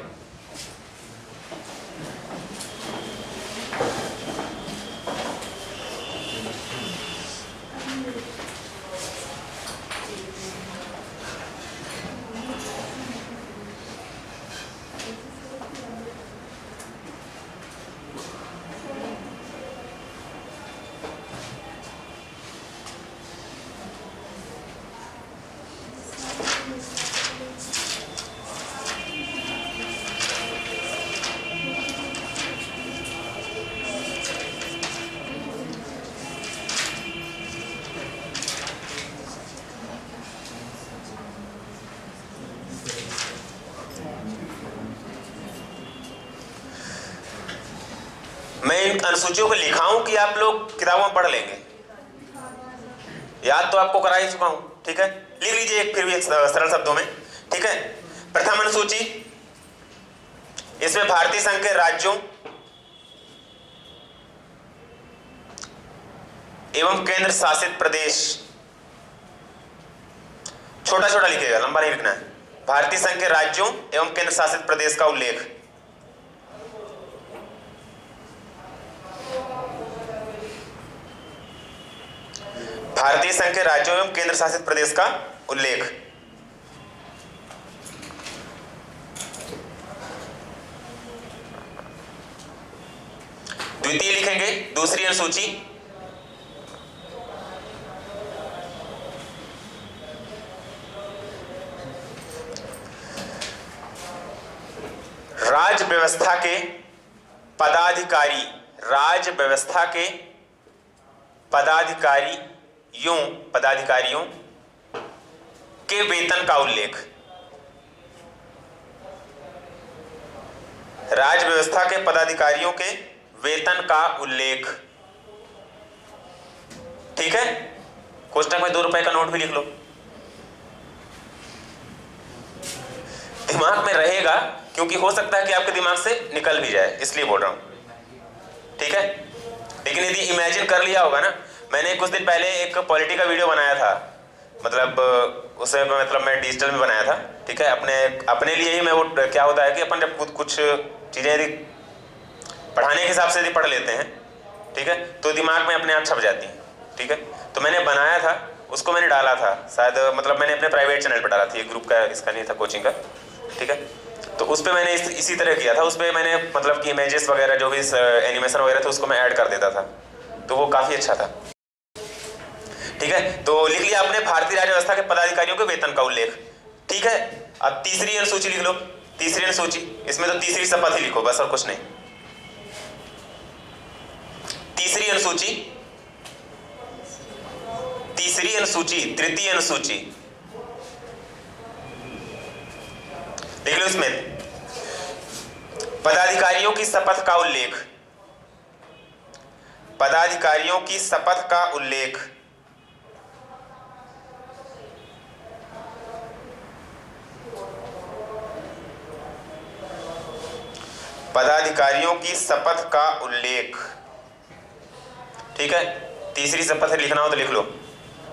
मैं इन अनुसूचियों को लिखा हूं कि आप लोग किताबों में पढ़ लेंगे। याद तो आपको करा ही चुका हूं। ठीक है। लिख लीजिए एक, फिर भी एक सरल शब्दों में। ठीक है। प्रथम अनुसूची, इसमें भारतीय संघ के राज्यों एवं केंद्र शासित प्रदेश, छोटा छोटा लिखिएगा, लंबा नहीं लिखना है। भारतीय संघ के राज्यों एवं केंद्र शासित प्रदेश का उल्लेख। भारतीय संघ के राज्यों एवं केंद्र शासित प्रदेश का उल्लेख। द्वितीय लिखेंगे दूसरी अनुसूची, राज्य व्यवस्था के पदाधिकारी, राज्य व्यवस्था के पदाधिकारियों के वेतन का उल्लेख। राज्य व्यवस्था के पदाधिकारियों के वेतन का उल्लेख। ठीक है। कोष्टक में 2 रुपए का नोट भी लिख लो, दिमाग में रहेगा, क्योंकि हो सकता है कि आपके दिमाग से निकल भी जाए, इसलिए बोल रहा हूं। ठीक है। लेकिन यदि इमेजिन कर लिया होगा ना, मैंने कुछ दिन पहले एक पॉलिटी का वीडियो बनाया था, मतलब उसे मैं डिजिटल में बनाया था। ठीक है। अपने लिए ही मैं, वो क्या होता है कि अपन जब कुछ चीजें यदि पढ़ाने के हिसाब से यदि पढ़ लेते हैं, ठीक है, तो दिमाग में अपने आप छप जाती हैं। ठीक है। तो मैंने बनाया था, उसको मैंने डाला था, शायद मैंने अपने प्राइवेट चैनल पर डाला था, ये ग्रुप का इसका नहीं था, कोचिंग का। ठीक है। तो उस पर मैंने इसी तरह किया था। उस पर मैंने कि इमेजेस वगैरह जो भी एनिमेशन वगैरह था उसको मैं ऐड कर देता था, तो वो काफ़ी अच्छा था। ठीक है। तो लिख लिया आपने भारतीय राज्य व्यवस्था के पदाधिकारियों के वेतन का उल्लेख। ठीक है। अब तीसरी अनुसूची लिख लो। तीसरी अनुसूची, इसमें तो तीसरी शपथ ही लिखो बस, और कुछ नहीं। तीसरी अनुसूची, तृतीय अनुसूची देख लो। इसमें पदाधिकारियों की शपथ का उल्लेख, पदाधिकारियों की शपथ का उल्लेख। पदाधिकारियों की शपथ का उल्लेख। ठीक है, तीसरी शपथ लिखना हो तो लिख लो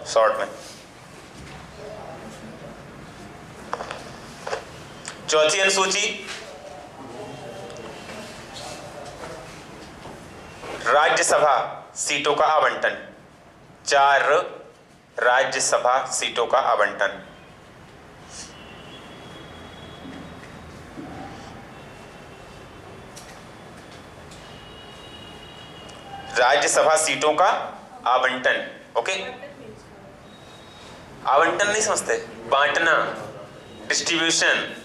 शॉर्ट में। चौथी अनुसूची राज्यसभा सीटों का आवंटन। 4 राज्यसभा सीटों का आवंटन। राज्यसभा सीटों का आवंटन। ओके, आवंटन नहीं समझते, बांटना, डिस्ट्रीब्यूशन।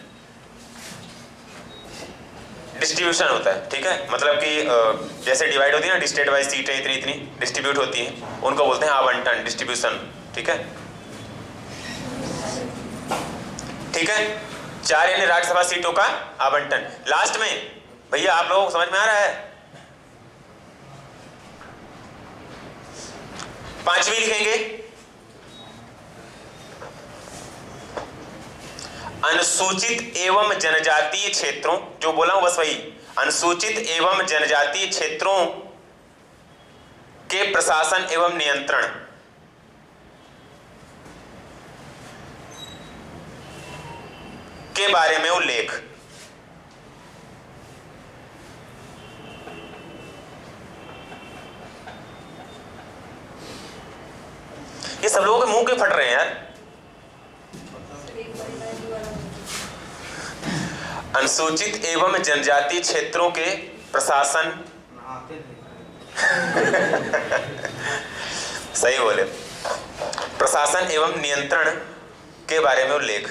डिस्ट्रीब्यूशन होता है, ठीक है, मतलब कि जैसे डिवाइड होती है ना, स्टेट वाइज सीटें इतनी इतनी डिस्ट्रीब्यूट होती हैं, उनको बोलते हैं आवंटन, डिस्ट्रीब्यूशन। ठीक है, ठीक है। 4 यानी राज्यसभा सीटों का आवंटन। लास्ट में भैया आप लोगों को समझ में आ रहा है? 5वीं लिखेंगे, अनुसूचित एवं जनजातीय क्षेत्रों, जो बोला हूं बस वही, अनुसूचित एवं जनजातीय क्षेत्रों के प्रशासन एवं नियंत्रण। के बारे में उल्लेख। ये सब लोगों के मुंह के फट रहे हैं यार। अनुसूचित एवं जनजातीय क्षेत्रों के प्रशासन सही बोले, प्रशासन एवं नियंत्रण के बारे में उल्लेख।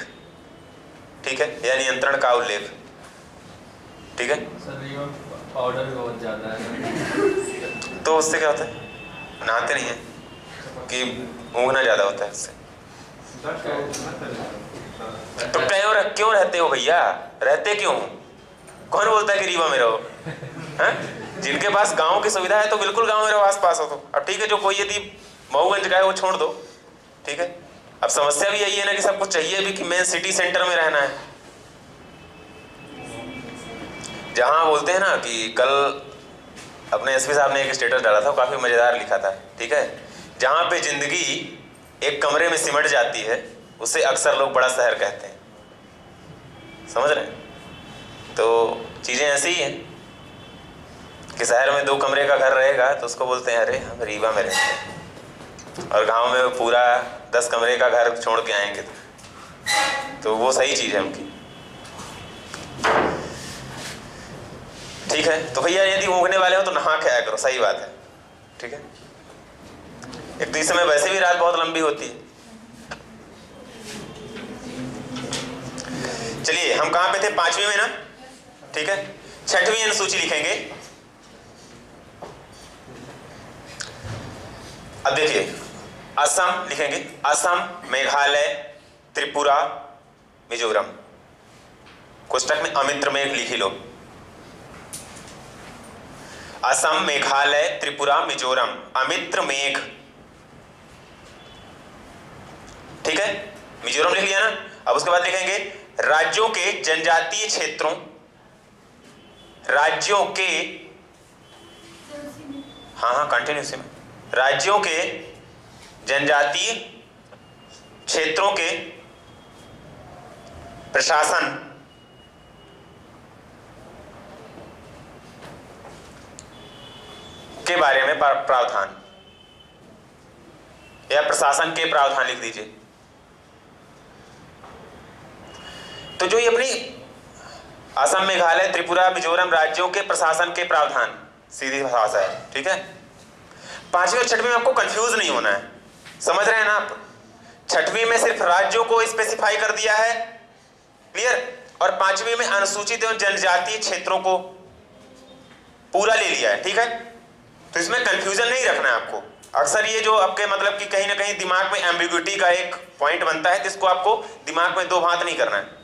ठीक है, या नियंत्रण का उल्लेख। ठीक है सर, ये पाउडर भी बहुत ज्यादा है तो उससे क्या होता है? नहाते नहीं है कि ऊँघना ज्यादा होता है उससे। तो क्यों रहते हो भैया? रहते क्यों? कौन बोलता है कि रीवा में रहो? हैं? जिनके पास गांव की सुविधा है तो बिल्कुल गांव में रहो, आस पास हो तो। अब ठीक है, जो कोई यदि मऊगंज का है वो छोड़ दो। ठीक है, अब समस्या भी यही है ना कि सबको चाहिए भी कि मेन सिटी सेंटर में रहना है। जहां बोलते हैं ना कि कल अपने एसपी साहब ने एक स्टेटस डाला था, काफी मजेदार लिखा था। ठीक है, जहां पे जिंदगी एक कमरे में सिमट जाती है उसे अक्सर लोग बड़ा शहर कहते हैं। समझ रहे हैं? तो चीजें ऐसी ही हैं कि शहर में 2 कमरे का घर रहेगा तो उसको बोलते हैं अरे हम रीवा में रहते हैं, और गांव में पूरा 10 कमरे का घर छोड़ के आएंगे तो वो सही चीज है उनकी। ठीक है, तो भैया यदि ऊँघने वाले हो तो नहा के आया करो, सही बात है। ठीक है, एक तो इस समय वैसे भी रात बहुत लंबी होती है। चलिए, हम कहां पे थे? 5वीं में ना। ठीक है, 6वीं अनुसूची लिखेंगे। अब देखिए, असम लिखेंगे, असम, मेघालय, त्रिपुरा, मिजोरम। कोष्टक में अमित्र मेघ लिख लो। असम, मेघालय, त्रिपुरा, मिजोरम, अमित्र मेघ। ठीक है, मिजोरम लिख लिया ना। अब उसके बाद लिखेंगे राज्यों के जनजातीय क्षेत्रों, राज्यों के, हाँ कंटिन्यूस में, राज्यों के जनजातीय क्षेत्रों के प्रशासन के बारे में प्रावधान, या प्रशासन के प्रावधान लिख दीजिए। तो जो ये अपनी असम, मेघालय, त्रिपुरा, मिजोरम राज्यों के प्रशासन के प्रावधान, सीधी भाषा है। ठीक है, 5वीं और 6वीं में आपको कंफ्यूज नहीं होना है। समझ रहे हैं ना आप? 6वीं में सिर्फ राज्यों को स्पेसिफाई कर दिया है, क्लियर, और 5वीं में अनुसूचित एवं जनजातीय क्षेत्रों को पूरा ले लिया है। ठीक है, तो इसमें कंफ्यूजन नहीं रखना है आपको। अक्सर ये जो आपके मतलब कि कहीं ना कहीं दिमाग में एम्बिग्युइटी का एक पॉइंट बनता है, जिसको आपको दिमाग में 2 भांत नहीं करना है।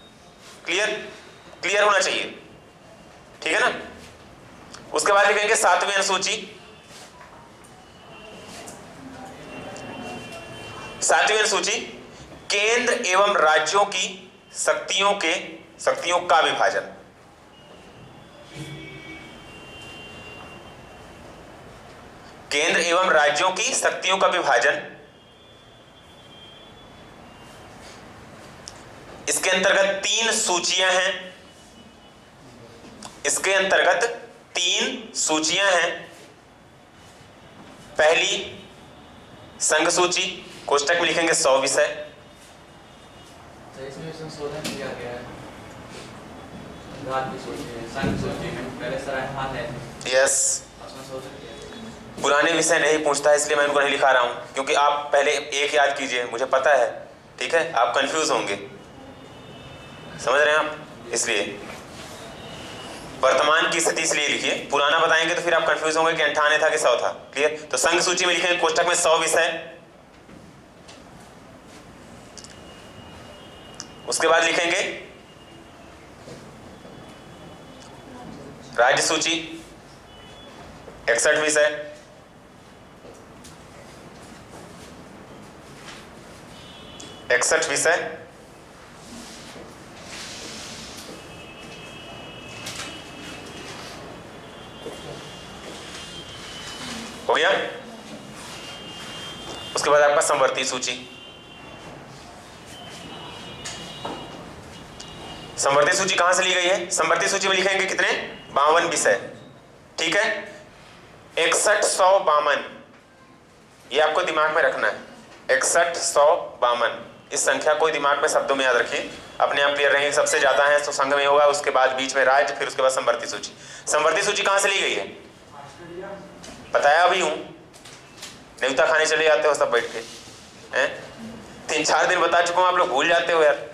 क्लियर होना चाहिए। ठीक है ना। उसके बाद लिखेंगे 7वीं अनुसूची। 7वीं अनुसूची केंद्र एवं राज्यों की शक्तियों का विभाजन। केंद्र एवं राज्यों की शक्तियों का विभाजन। इसके अंतर्गत 3 सूचियां हैं। इसके अंतर्गत 3 सूचियां हैं। पहली संघ सूची, कोष्टक में लिखेंगे 100 विषय। तो इसमें संशोधन किया गया है। संघ सूची में पहले सराहना है। यस, संशोधन किया गया। पुराने विषय नहीं पूछता है इसलिए मैं उनको नहीं लिखा रहा हूं, क्योंकि आप पहले एक याद कीजिए, मुझे पता है, ठीक है, आप कंफ्यूज होंगे, समझ रहे हैं आप, इसलिए वर्तमान की स्थिति इसलिए लिखिए, पुराना बताएंगे तो फिर आप कंफ्यूज होंगे कि 98 था कि 100 था। क्लियर? तो संघ सूची में लिखेंगे कोष्टक में 100 विषय। उसके बाद लिखेंगे राज्य सूची 61 विषय। हो गया? उसके बाद आपका समवर्ती सूची। समवर्ती सूची कहां से ली गई है? समवर्ती सूची में लिखेंगे कितने? 52 विषय। ठीक है, 61, 100, 52, ये आपको दिमाग में रखना है। 61, 100, 52, इस संख्या को दिमाग में शब्दों में याद रखिए, अपने आप क्लियर रहेंगे। सबसे ज्यादा है तो संघ में होगा, उसके बाद बीच में राज्य, फिर उसके बाद समवर्ती सूची। समवर्ती सूची कहां से ली गई है? बताया अभी हूं, न्यूता खाने चले जाते हो सब बैठ के, हैं? 3-4 दिन बता चुका हूं, आप लोग भूल जाते हो यार।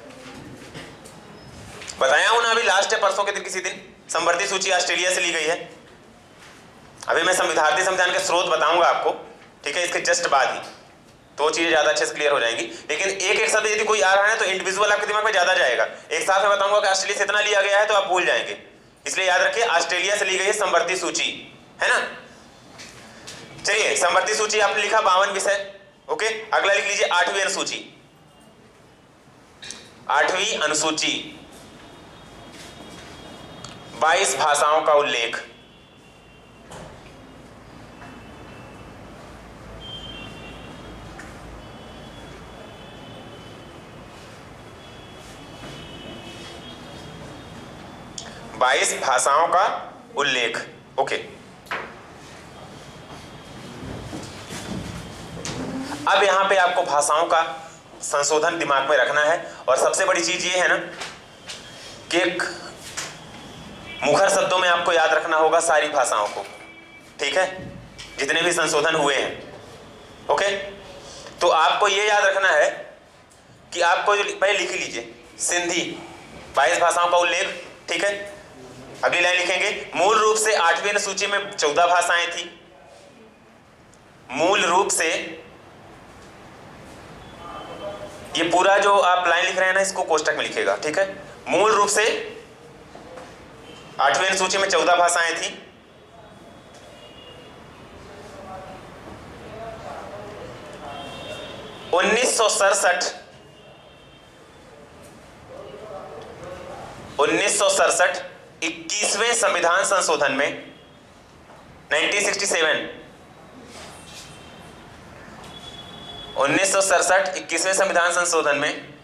बताया हूं ना अभी, लास्ट है परसों के दिन किसी दिन। समवर्ती सूची ऑस्ट्रेलिया से ली गई है। अभी मैं संविधार्थी संविधान के स्रोत बताऊंगा आपको, ठीक है, इसके जस्ट बाद ही, तो चीजें ज्यादा अच्छे से क्लियर हो जाएंगी। लेकिन एक शब्द यदि कोई आ रहा है तो इंडिविजुअल आपके दिमाग में ज्यादा जाएगा। एक साथ में बताऊंगा कि ऑस्ट्रेलिया से इतना लिया गया है तो आप भूल जाएंगे, इसलिए याद रखिए ऑस्ट्रेलिया से ली गई है समवर्ती सूची, है ना। चलिए, समवर्ती सूची आपने लिखा 52 विषय। ओके, अगला लिख लीजिए 8वीं अनुसूची। 8वीं अनुसूची 22 भाषाओं का उल्लेख। बाईस भाषाओं का उल्लेख। ओके, अब यहां पे आपको भाषाओं का संशोधन दिमाग में रखना है। और सबसे बड़ी चीज ये है ना कि एक मुखर शब्दों में आपको याद रखना होगा सारी भाषाओं को, ठीक है, जितने भी संशोधन हुए हैं। ओके, तो आपको ये याद रखना है कि आपको जो पहले लिख लीजिए सिंधी 22 भाषाओं का उल्लेख, ठीक है। अगली लाइन लिखेंगे मूल रूप से 8वीं अनुसूची में 14 भाषाएं थी। मूल रूप से, ये पूरा जो आप लाइन लिख रहे हैं ना इसको कोष्टक में लिखेगा, ठीक है। मूल रूप से 8वीं अनुसूची में 14 भाषाएं थी। उन्नीस सौ सड़सठ 21वें संविधान संशोधन में 1967 1967 21वें संविधान संशोधन में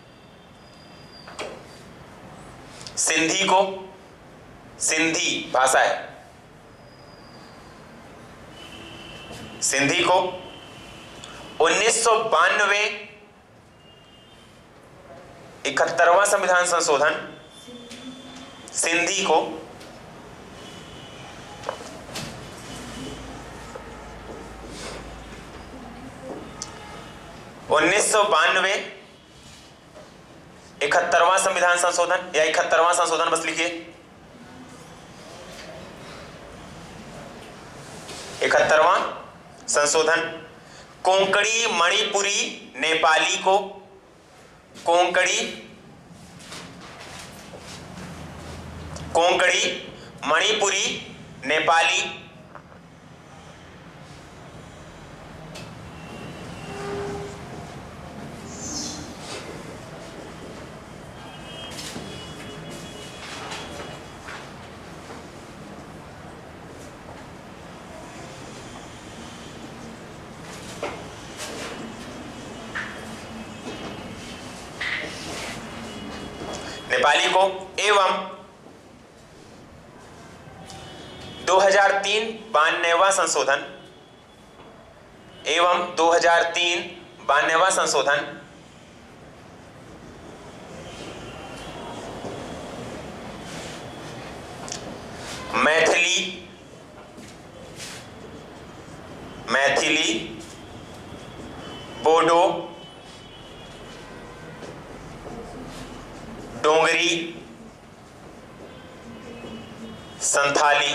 सिंधी को, सिंधी भाषा है, सिंधी को 1992 71वां संविधान संशोधन सिंधी को 1992 71वां संविधान संशोधन या 71वां संशोधन बस लिखिए, 71वां संशोधन कोंकणी मणिपुरी नेपाली को, कोंकणी मणिपुरी नेपाली नेपाली को, एवं 2003 92वां संशोधन, एवं 2003 92वां संशोधन मैथिली, बोडो, डोंगरी, संथाली,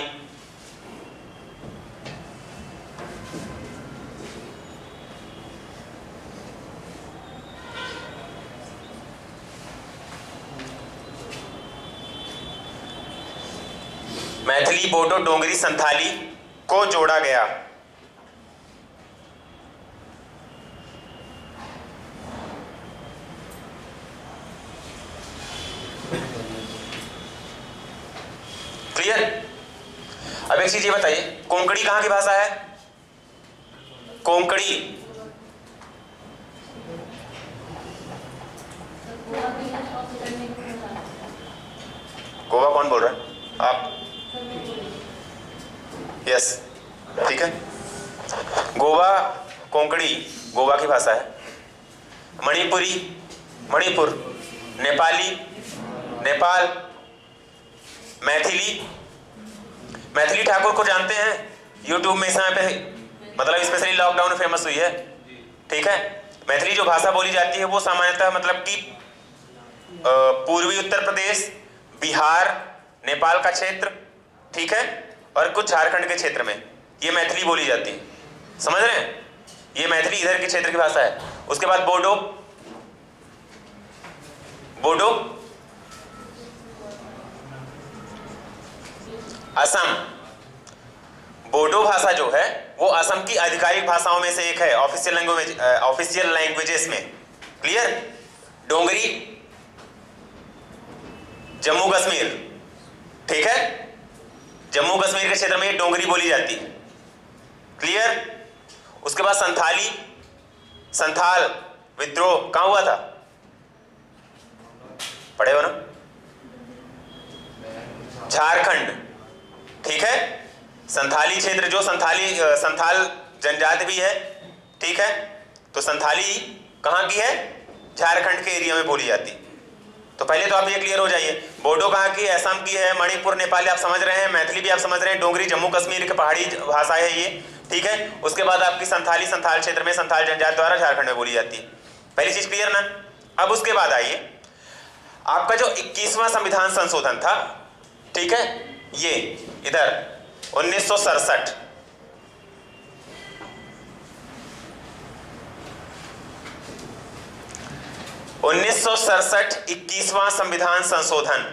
मैथिली, बोडो, डोंगरी, संथाली को जोड़ा गया। क्लियर? अब एक चीज ये बताइए, कोंकणी कहां की भाषा है? कोंकणी गोवा कौन बोल रहा है? आप? यस, ठीक है। गोवा, कोंकणी गोवा की भाषा है। मणिपुरी, मणिपुर, नेपाली, नेपाल, मैथिली, मैथिली ठाकुर को जानते हैं, यूट्यूब में इस समय पे मतलब स्पेशली लॉकडाउन में फेमस हुई है, ठीक है। मैथिली जो भाषा बोली जाती है वो सामान्यतः मतलब कि पूर्वी उत्तर प्रदेश, बिहार, नेपाल का क्षेत्र, ठीक है, और कुछ झारखंड के क्षेत्र में ये मैथिली बोली जाती है, समझ रहे हैं? ये मैथिली इधर के क्षेत्र की भाषा है। उसके बाद बोडो, बोडो असम, बोडो भाषा जो है वो असम की आधिकारिक भाषाओं में से एक है, ऑफिशियल लैंग्वेजेस में। क्लियर? डोंगरी जम्मू कश्मीर, ठीक है, जम्मू कश्मीर के क्षेत्र में डोंगरी बोली जाती है। क्लियर? उसके बाद संथाली, संथाल विद्रोह कहां हुआ था? पढ़े हो ना? झारखंड, ठीक है। संथाली क्षेत्र जो संथाल जनजाति भी है, ठीक है, तो संथाली कहां की है? झारखंड के एरिया में बोली जाती। तो पहले तो आप ये क्लियर हो जाइए, बोडो कहां की? असम की है। मणिपुर, नेपाली आप समझ रहे हैं, मैथिली भी आप समझ रहे हैं, डोंगरी जम्मू कश्मीर की पहाड़ी भाषा है ये, ठीक है। उसके बाद आपकी संथाली, संथाल क्षेत्र में संथाल जनजाति द्वारा झारखंड में बोली जाती है। पहली चीज क्लियर ना? अब उसके बाद आइए, आपका जो 21वां संविधान संशोधन था, ठीक है, ये इधर 1967, उन्नीस सौ सड़सठ 21वां संविधान संशोधन,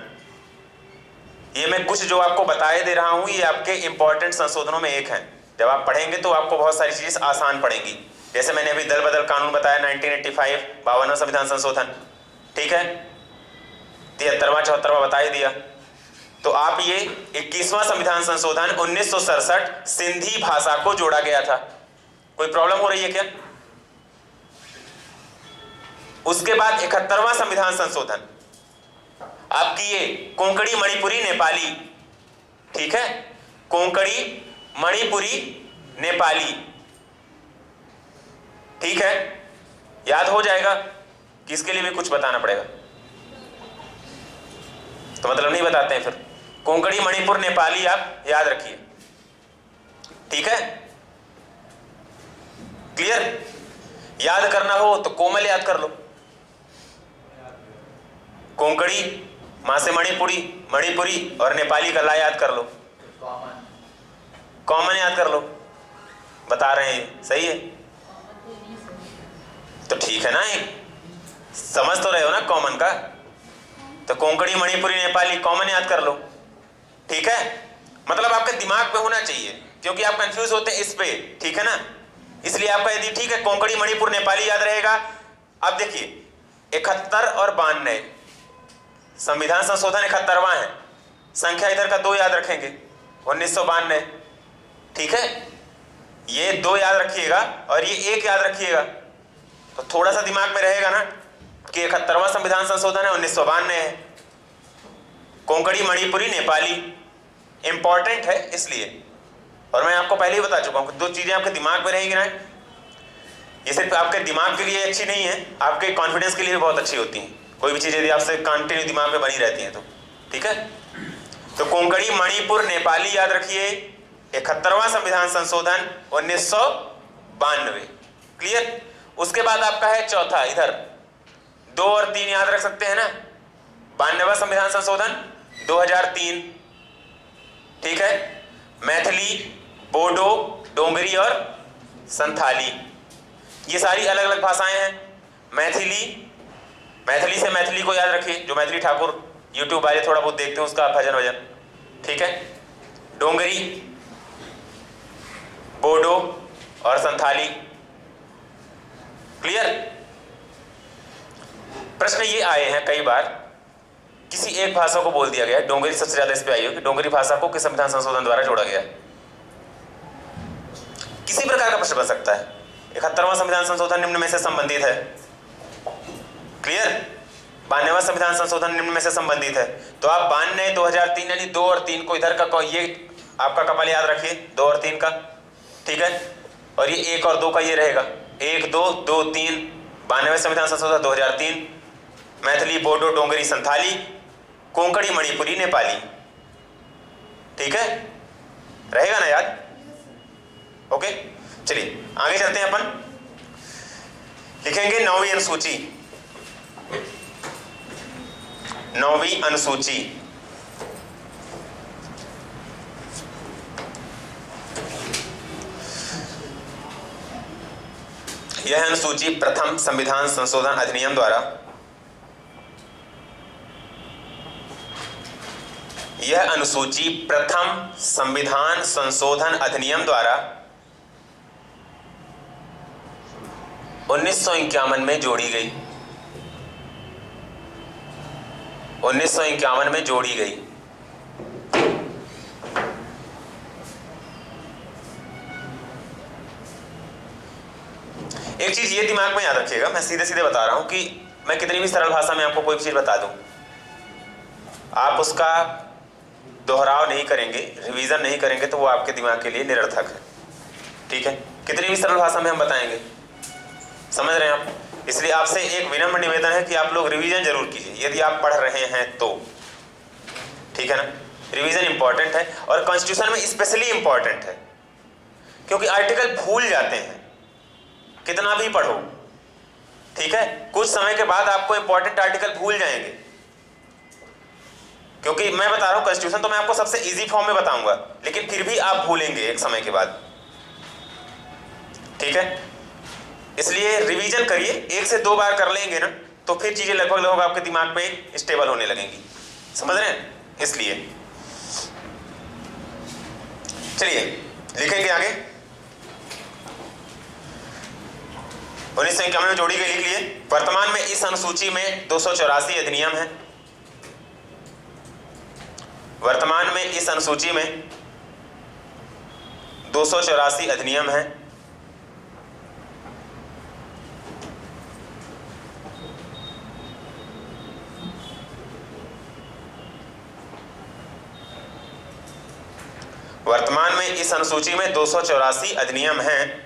ये मैं कुछ जो आपको बताए दे रहा हूं, ये आपके इंपॉर्टेंट संशोधनों में एक है। जब आप पढ़ेंगे तो आपको बहुत सारी चीजें आसान पड़ेंगी। जैसे मैंने अभी दल बदल कानून बताया 1985, 52वां संविधान संशोधन, ठीक है, 73वां 74वां बता ही दिया। तो आप ये 21वां संविधान संशोधन 1967 सिंधी भाषा को जोड़ा गया था। कोई प्रॉब्लम हो रही है क्या? उसके बाद 71वां संविधान संशोधन आपकी ये कोंकणी, मणिपुरी, नेपाली, ठीक है, कोंकणी, मणिपुरी, नेपाली, ठीक है, याद हो जाएगा कि इसके लिए भी कुछ बताना पड़ेगा, तो मतलब नहीं बताते हैं फिर। कोंकणी, मणिपुर, नेपाली आप याद रखिए, ठीक है, क्लियर? याद करना हो तो कोमल याद कर लो, कोंकणी मां से मणिपुरी, मणिपुरी और नेपाली का ला याद कर लो, कॉमन याद कर लो, बता रहे हैं सही है तो ठीक है ना, एक समझ तो रहे हो ना कॉमन का। तो कोंकणी, मणिपुरी, नेपाली कॉमन याद कर लो, ठीक है, मतलब आपके दिमाग पे होना चाहिए, क्योंकि आप कंफ्यूज होते हैं इस पे, ठीक है ना, इसलिए आपका यदि ठीक है कोंकणी, मणिपुर, नेपाली याद रहेगा। अब देखिए 71 और 92 संविधान संशोधन 71वां है, संख्या इधर का 2 याद रखेंगे, 1992, ठीक है, ये 2 याद रखिएगा और ये 1 याद रखिएगा, तो थोड़ा सा दिमाग में रहेगा ना कि 71वां संविधान संशोधन है, 1992 है, कोंकणी, मणिपुरी, नेपाली। इंपॉर्टेंट है इसलिए, और मैं आपको पहले ही बता चुका हूं कि दो चीजें आपके दिमाग में रहेंगी ना, ये सिर्फ आपके दिमाग के लिए अच्छी नहीं है, आपके कॉन्फिडेंस के लिए भी बहुत अच्छी होती हैं। कोई भी चीज़ यदि आपसे कंटिन्यू दिमाग में बनी रहती है तो ठीक है। तो कोंकणी, मणिपुर, नेपाली याद रखिए। 71वां संविधान संशोधन 1992। क्लियर। उसके बाद आपका है चौथा, इधर 2 और 3 याद रख सकते हैं ना। 92वां संविधान संशोधन 2003। ठीक है। मैथिली, बोडो, डोंगरी और संथाली, ये सारी अलग अलग भाषाएं हैं। मैथिली से मैथिली को याद रखिए, जो मैथिली ठाकुर यूट्यूब वाले थोड़ा बहुत देखते हैं उसका भजन वजन। ठीक है। डोंगरी, बोडो और संथाली। क्लियर। प्रश्न ये आए हैं कई बार, किसी एक भाषा को बोल दिया गया है, डोंगरी सबसे ज्यादा इस पे आई हो कि डोंगरी भाषा को किस संविधान संशोधन द्वारा जोड़ा गया है। किसी प्रकार का प्रश्न बन सकता है। 71वां संविधान संशोधन निम्न में से संबंधित है। क्लियर। 92वां संविधान संशोधन निम्न में से संबंधित है। तो आप 92, 2003 यानी 2 और 3 को इधर का, ये आपका कपाल याद रखिए 2 और 3 का। ठीक है। और ये 1 और 2 का ये रहेगा 1, 2, 2, 3। 92वें संविधान संशोधन 2003। मैथिली, बोडो, डोंगरी, संथाली, कोंकणी, मणिपुरी, नेपाली। ठीक है, रहेगा ना याद। ओके, चलिए आगे चलते हैं। अपन लिखेंगे 9वीं अनुसूची। 9वीं अनुसूची यह अनुसूची प्रथम संविधान संशोधन अधिनियम द्वारा, यह अनुसूची प्रथम संविधान संशोधन अधिनियम द्वारा 1951 में जोड़ी गई। 1951 में जोड़ी गई। एक चीज ये दिमाग में याद रखिएगा, मैं सीधे सीधे बता रहा हूं कि मैं कितनी भी सरल भाषा में आपको कोई चीज बता दूं, आप उसका दोहराव नहीं करेंगे, रिवीजन नहीं करेंगे तो वो आपके दिमाग के लिए निरर्थक है। ठीक है। कितनी भी सरल भाषा में हम बताएंगे, समझ रहे हैं आप। इसलिए आपसे एक विनम्र निवेदन है कि आप लोग रिवीजन जरूर कीजिए यदि आप पढ़ रहे हैं तो। ठीक है ना। रिवीजन इंपॉर्टेंट है और कॉन्स्टिट्यूशन में स्पेशली इंपॉर्टेंट है, क्योंकि आर्टिकल भूल जाते हैं कितना भी पढ़ो। ठीक है। कुछ समय के बाद आपको इंपॉर्टेंट आर्टिकल भूल जाएंगे, क्योंकि मैं बता रहा हूं कॉन्स्टिट्यूशन तो मैं आपको सबसे इजी फॉर्म में बताऊंगा, लेकिन फिर भी आप भूलेंगे एक समय के बाद। ठीक है। इसलिए रिवीजन करिए, 1 से 2 बार कर लेंगे ना तो फिर चीजें लगभग आपके दिमाग में स्टेबल होने लगेंगी। समझ रहे हैं। इसलिए चलिए लिखेंगे आगे। 1951 में जोड़ी गई, लिख लिए। वर्तमान में इस अनुसूची में 284 अधिनियम है। वर्तमान में इस अनुसूची में 284 अधिनियम है। वर्तमान में इस अनुसूची में 284 अधिनियम हैं।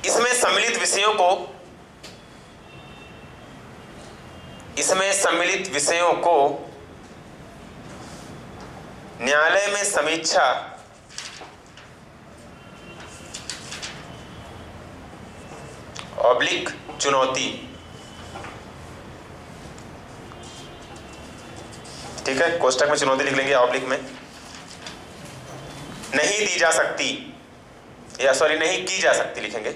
इसमें सम्मिलित विषयों को न्यायालय में समीक्षा / चुनौती, ठीक है, कोष्टक में चुनौती लिख लेंगे, ऑब्लिक में नहीं दी जा सकती, या सॉरी नहीं की जा सकती लिखेंगे।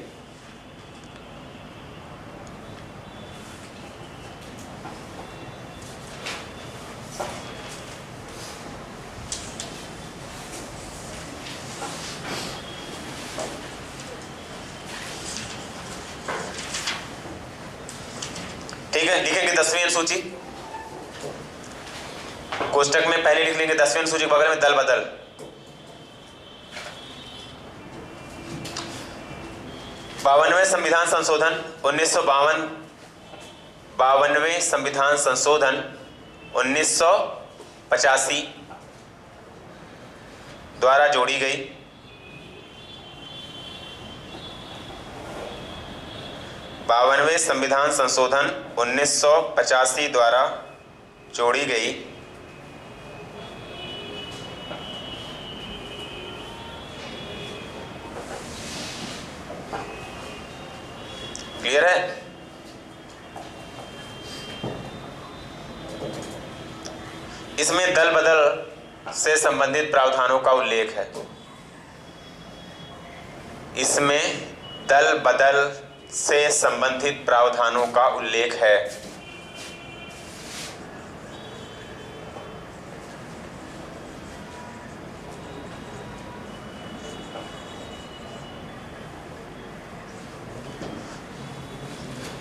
ठीक है। लिखेंगे 10वीं अनुसूची, कोष्टक में पहले लिख लेंगे 10वीं अनुसूची, बगल में दल बदल। बावनवें संविधान संशोधन 1952 52वें संविधान संशोधन 1985 द्वारा जोड़ी गई। बावनवें संविधान संशोधन 1985 द्वारा जोड़ी गई क्लियर है? इसमें दल बदल से संबंधित प्रावधानों का उल्लेख है। इसमें दल बदल से संबंधित प्रावधानों का उल्लेख है।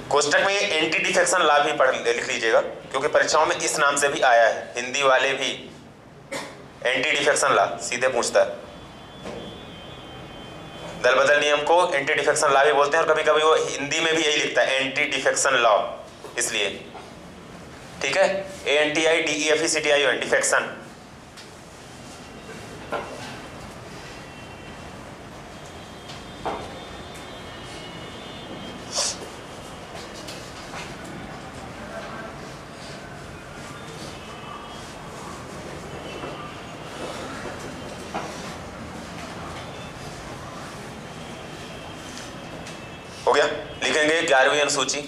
कोष्टक में एंटी डिफेक्शन लॉ भी पढ़ लिख लीजिएगा, क्योंकि परीक्षाओं में इस नाम से भी आया है। हिंदी वाले भी एंटी डिफेक्शन लॉ सीधे पूछता है। दल बदल नियम को एंटी डिफेक्शन लॉ भी बोलते हैं, और कभी कभी वो हिंदी में भी यही लिखता है एंटी डिफेक्शन लॉ, इसलिए। ठीक है, ANTIDEFECTION डिफेक्शन। हो गया? लिखेंगे 11वीं अनुसूची।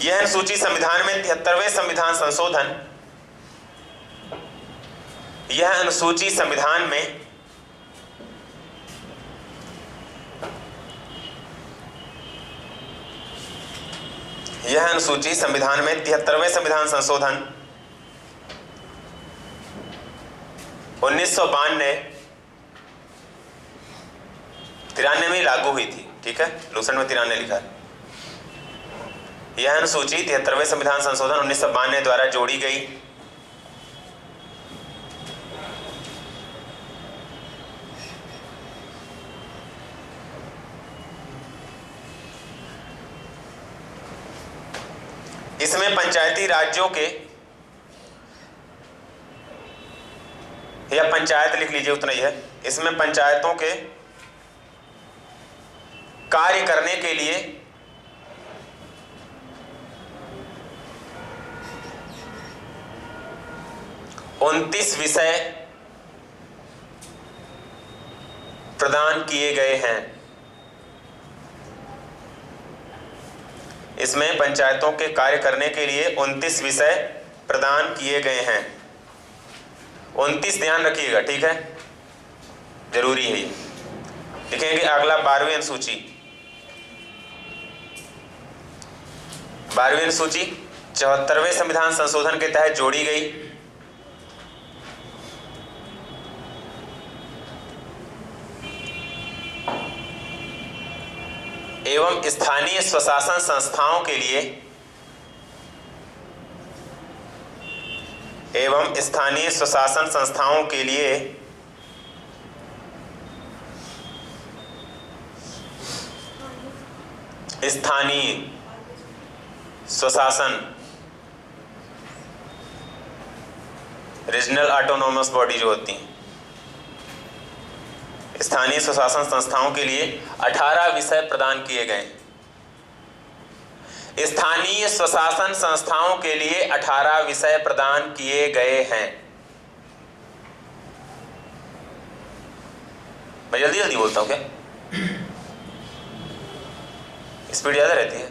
यह अनुसूची संविधान में 73वें संविधान संशोधन, यह अनुसूची संविधान में यह अनुसूची संविधान में 73वें संविधान संशोधन 1992 93 में लागू हुई थी। ठीक है, लूसेंट में 93 लिखा है। यह अनुसूची 73वें संविधान संशोधन 1992 द्वारा जोड़ी गई। इसमें पंचायती राज्यों के, या पंचायत लिख लीजिए, उतना ही है। इसमें पंचायतों के कार्य करने के लिए उनतीस विषय प्रदान किए गए हैं। इसमें पंचायतों के कार्य करने के लिए 29 विषय प्रदान किए गए हैं। 29 ध्यान रखिएगा, ठीक है, जरूरी है ये। लिखेंगे अगला 12वीं अनुसूची। 12वीं अनुसूची 74वें संविधान संशोधन के तहत जोड़ी गई। एवं स्थानीय स्वशासन संस्थाओं के लिए स्थानीय स्वशासन रीजनल ऑटोनोमस बॉडी जो होती हैं, स्थानीय स्वशासन संस्थाओं के लिए 18 विषय प्रदान किए गए। स्थानीय स्वशासन संस्थाओं के लिए 18 विषय प्रदान किए गए हैं। मैं जल्दी जल्दी बोलता हूं क्या? स्पीड ज्यादा रहती है?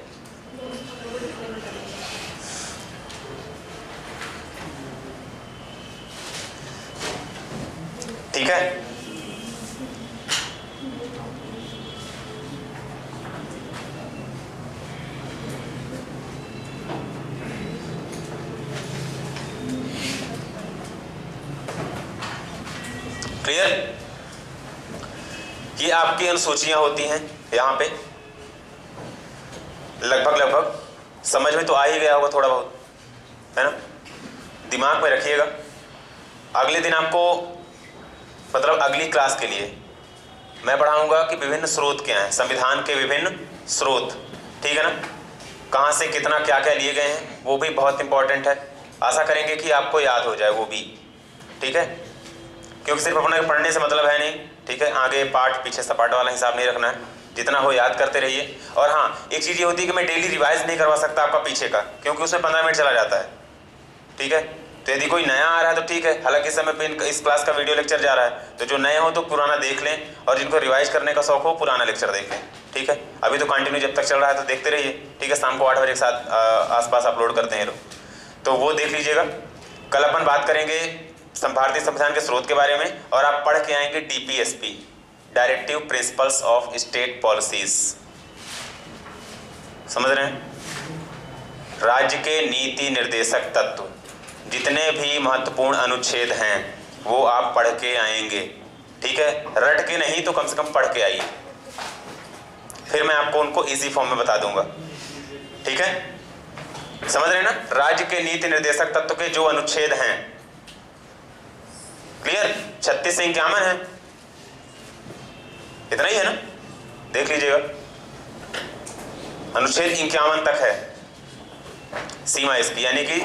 ठीक है, क्लियर? ये आपकी अनुसूचियां होती हैं। यहां पे लगभग समझ में तो आ ही गया होगा थोड़ा बहुत, है ना? दिमाग में रखिएगा। अगले दिन आपको मतलब अगली क्लास के लिए मैं पढ़ाऊंगा कि विभिन्न स्रोत क्या हैं, संविधान के विभिन्न स्रोत, ठीक है ना, कहाँ से कितना क्या क्या लिए गए हैं, वो भी बहुत इंपॉर्टेंट है। आशा करेंगे कि आपको याद हो जाए वो भी, ठीक है, क्योंकि सिर्फ अपने पढ़ने से मतलब है नहीं, ठीक है, आगे पाठ पीछे सपाट वाला हिसाब नहीं रखना है, जितना हो याद करते रहिए। और हाँ, एक चीज़ ये होती है कि मैं डेली रिवाइज नहीं करवा सकता आपका पीछे का, क्योंकि उसमें 15 मिनट चला जाता है, ठीक है। तो यदि कोई नया आ रहा है तो ठीक है, हालांकि इस समय पे इस क्लास का वीडियो लेक्चर जा रहा है, तो जो नए हो तो पुराना देख लें, और जिनको रिवाइज करने का शौक हो पुराना लेक्चर देख लें, ठीक है। अभी तो कंटिन्यू जब तक चल रहा है तो देखते रहिए, ठीक है। शाम को 8 बजे के साथ आसपास अपलोड करते हैं लोग, तो वो देख लीजिएगा। कल अपन बात करेंगे भारतीय संविधान के स्रोत के बारे में, और आप पढ़ के आएंगे DPSP, directive principles of state policies, समझ रहे हैं, राज्य के नीति निर्देशक तत्व, जितने भी महत्वपूर्ण अनुच्छेद हैं वो आप पढ़ के आएंगे, ठीक है। रट के नहीं तो कम से कम पढ़ के आइए, फिर मैं आपको उनको इजी फॉर्म में बता दूंगा, ठीक है। समझ रहे हैं ना, राज्य के नीति निर्देशक तत्व के जो अनुच्छेद हैं, क्लियर, 36 से 51 है, इतना ही है ना, देख लीजिएगा, अनुच्छेद 51 तक है सीमा इसकी, यानी कि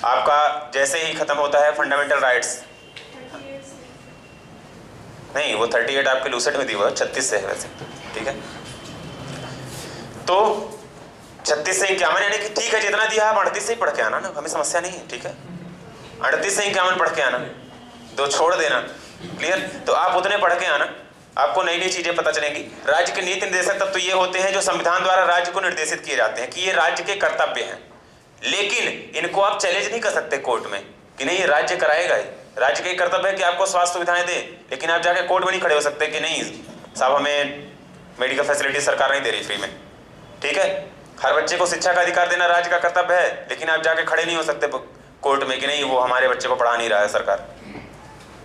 आपका जैसे ही खत्म होता है फंडामेंटल राइट्स, नहीं वो 38 आपके लूसेट में दी हुआ है, 36 से है वैसे, ठीक है। तो 36 से 51 यानी कि ठीक है, जितना दिया आप 38 से ही पढ़ के आना ना, हमें समस्या नहीं है, ठीक है। 38 से 51 पढ़ के आना, दो छोड़ देना, क्लियर। तो आप उतने पढ़ के आना, आपको नई नई चीजें पता चलेंगी। राज्य के नीति निर्देशक तत्व तो ये होते हैं जो संविधान द्वारा राज्य को निर्देशित किए जाते हैं कि ये राज्य के कर्तव्य हैं, लेकिन इनको आप चैलेंज नहीं कर सकते कोर्ट में कि नहीं ये राज्य कराएगा ही। राज्य का कर्तव्य है कि आपको स्वास्थ्य सुविधाएं दे, लेकिन आप जाके कोर्ट में नहीं खड़े हो सकते कि नहीं साहब हमें मेडिकल फैसिलिटी सरकार नहीं दे रही फ्री में, ठीक है। हर बच्चे को शिक्षा का अधिकार देना राज्य का कर्तव्य है, लेकिन आप जाके खड़े नहीं हो सकते कोर्ट में कि नहीं वो हमारे बच्चे को पढ़ा नहीं रहा है सरकार,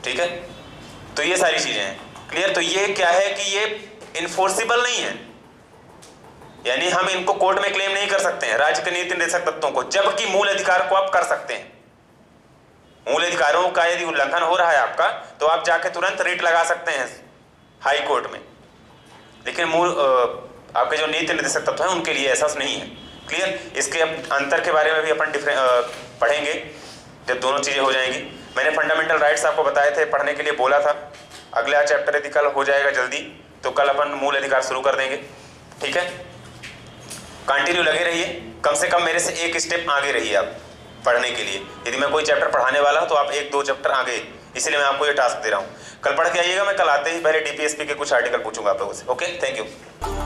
ठीक है। तो ये सारी चीजें हैं, क्लियर। तो ये क्या है कि ये इन्फोर्सिबल नहीं है, यानी हम इनको कोर्ट में क्लेम नहीं कर सकते हैं राज्य के नीति निर्देशक तत्वों को, जबकि मूल अधिकार को आप कर सकते हैं। मूल अधिकारों का यदि उल्लंघन हो रहा है आपका, तो आप जाके तुरंत रिट लगा सकते हैं हाई कोर्ट में, लेकिन मूल आपके जो नीति निर्देशक तत्व हैं उनके लिए ऐसा नहीं है, क्लियर। इसके अंतर के बारे में भी अपन पढ़ेंगे जब दोनों चीजें हो जाएंगी। मैंने फंडामेंटल राइट्स आपको बताए थे, पढ़ने के लिए बोला था। अगला चैप्टर यदि कल हो जाएगा जल्दी तो कल अपन मूल अधिकार शुरू कर देंगे, ठीक है। कंटिन्यू लगे रहिए, कम से कम मेरे से एक स्टेप आगे रहिए आप पढ़ने के लिए। यदि मैं कोई चैप्टर पढ़ाने वाला हूं तो आप 1-2 चैप्टर आगे, इसलिए मैं आपको ये टास्क दे रहा हूं। कल पढ़ के आइएगा, मैं कल आते ही पहले DPSP के कुछ आर्टिकल पूछूंगा आप लोगों से, ओके, थैंक यू।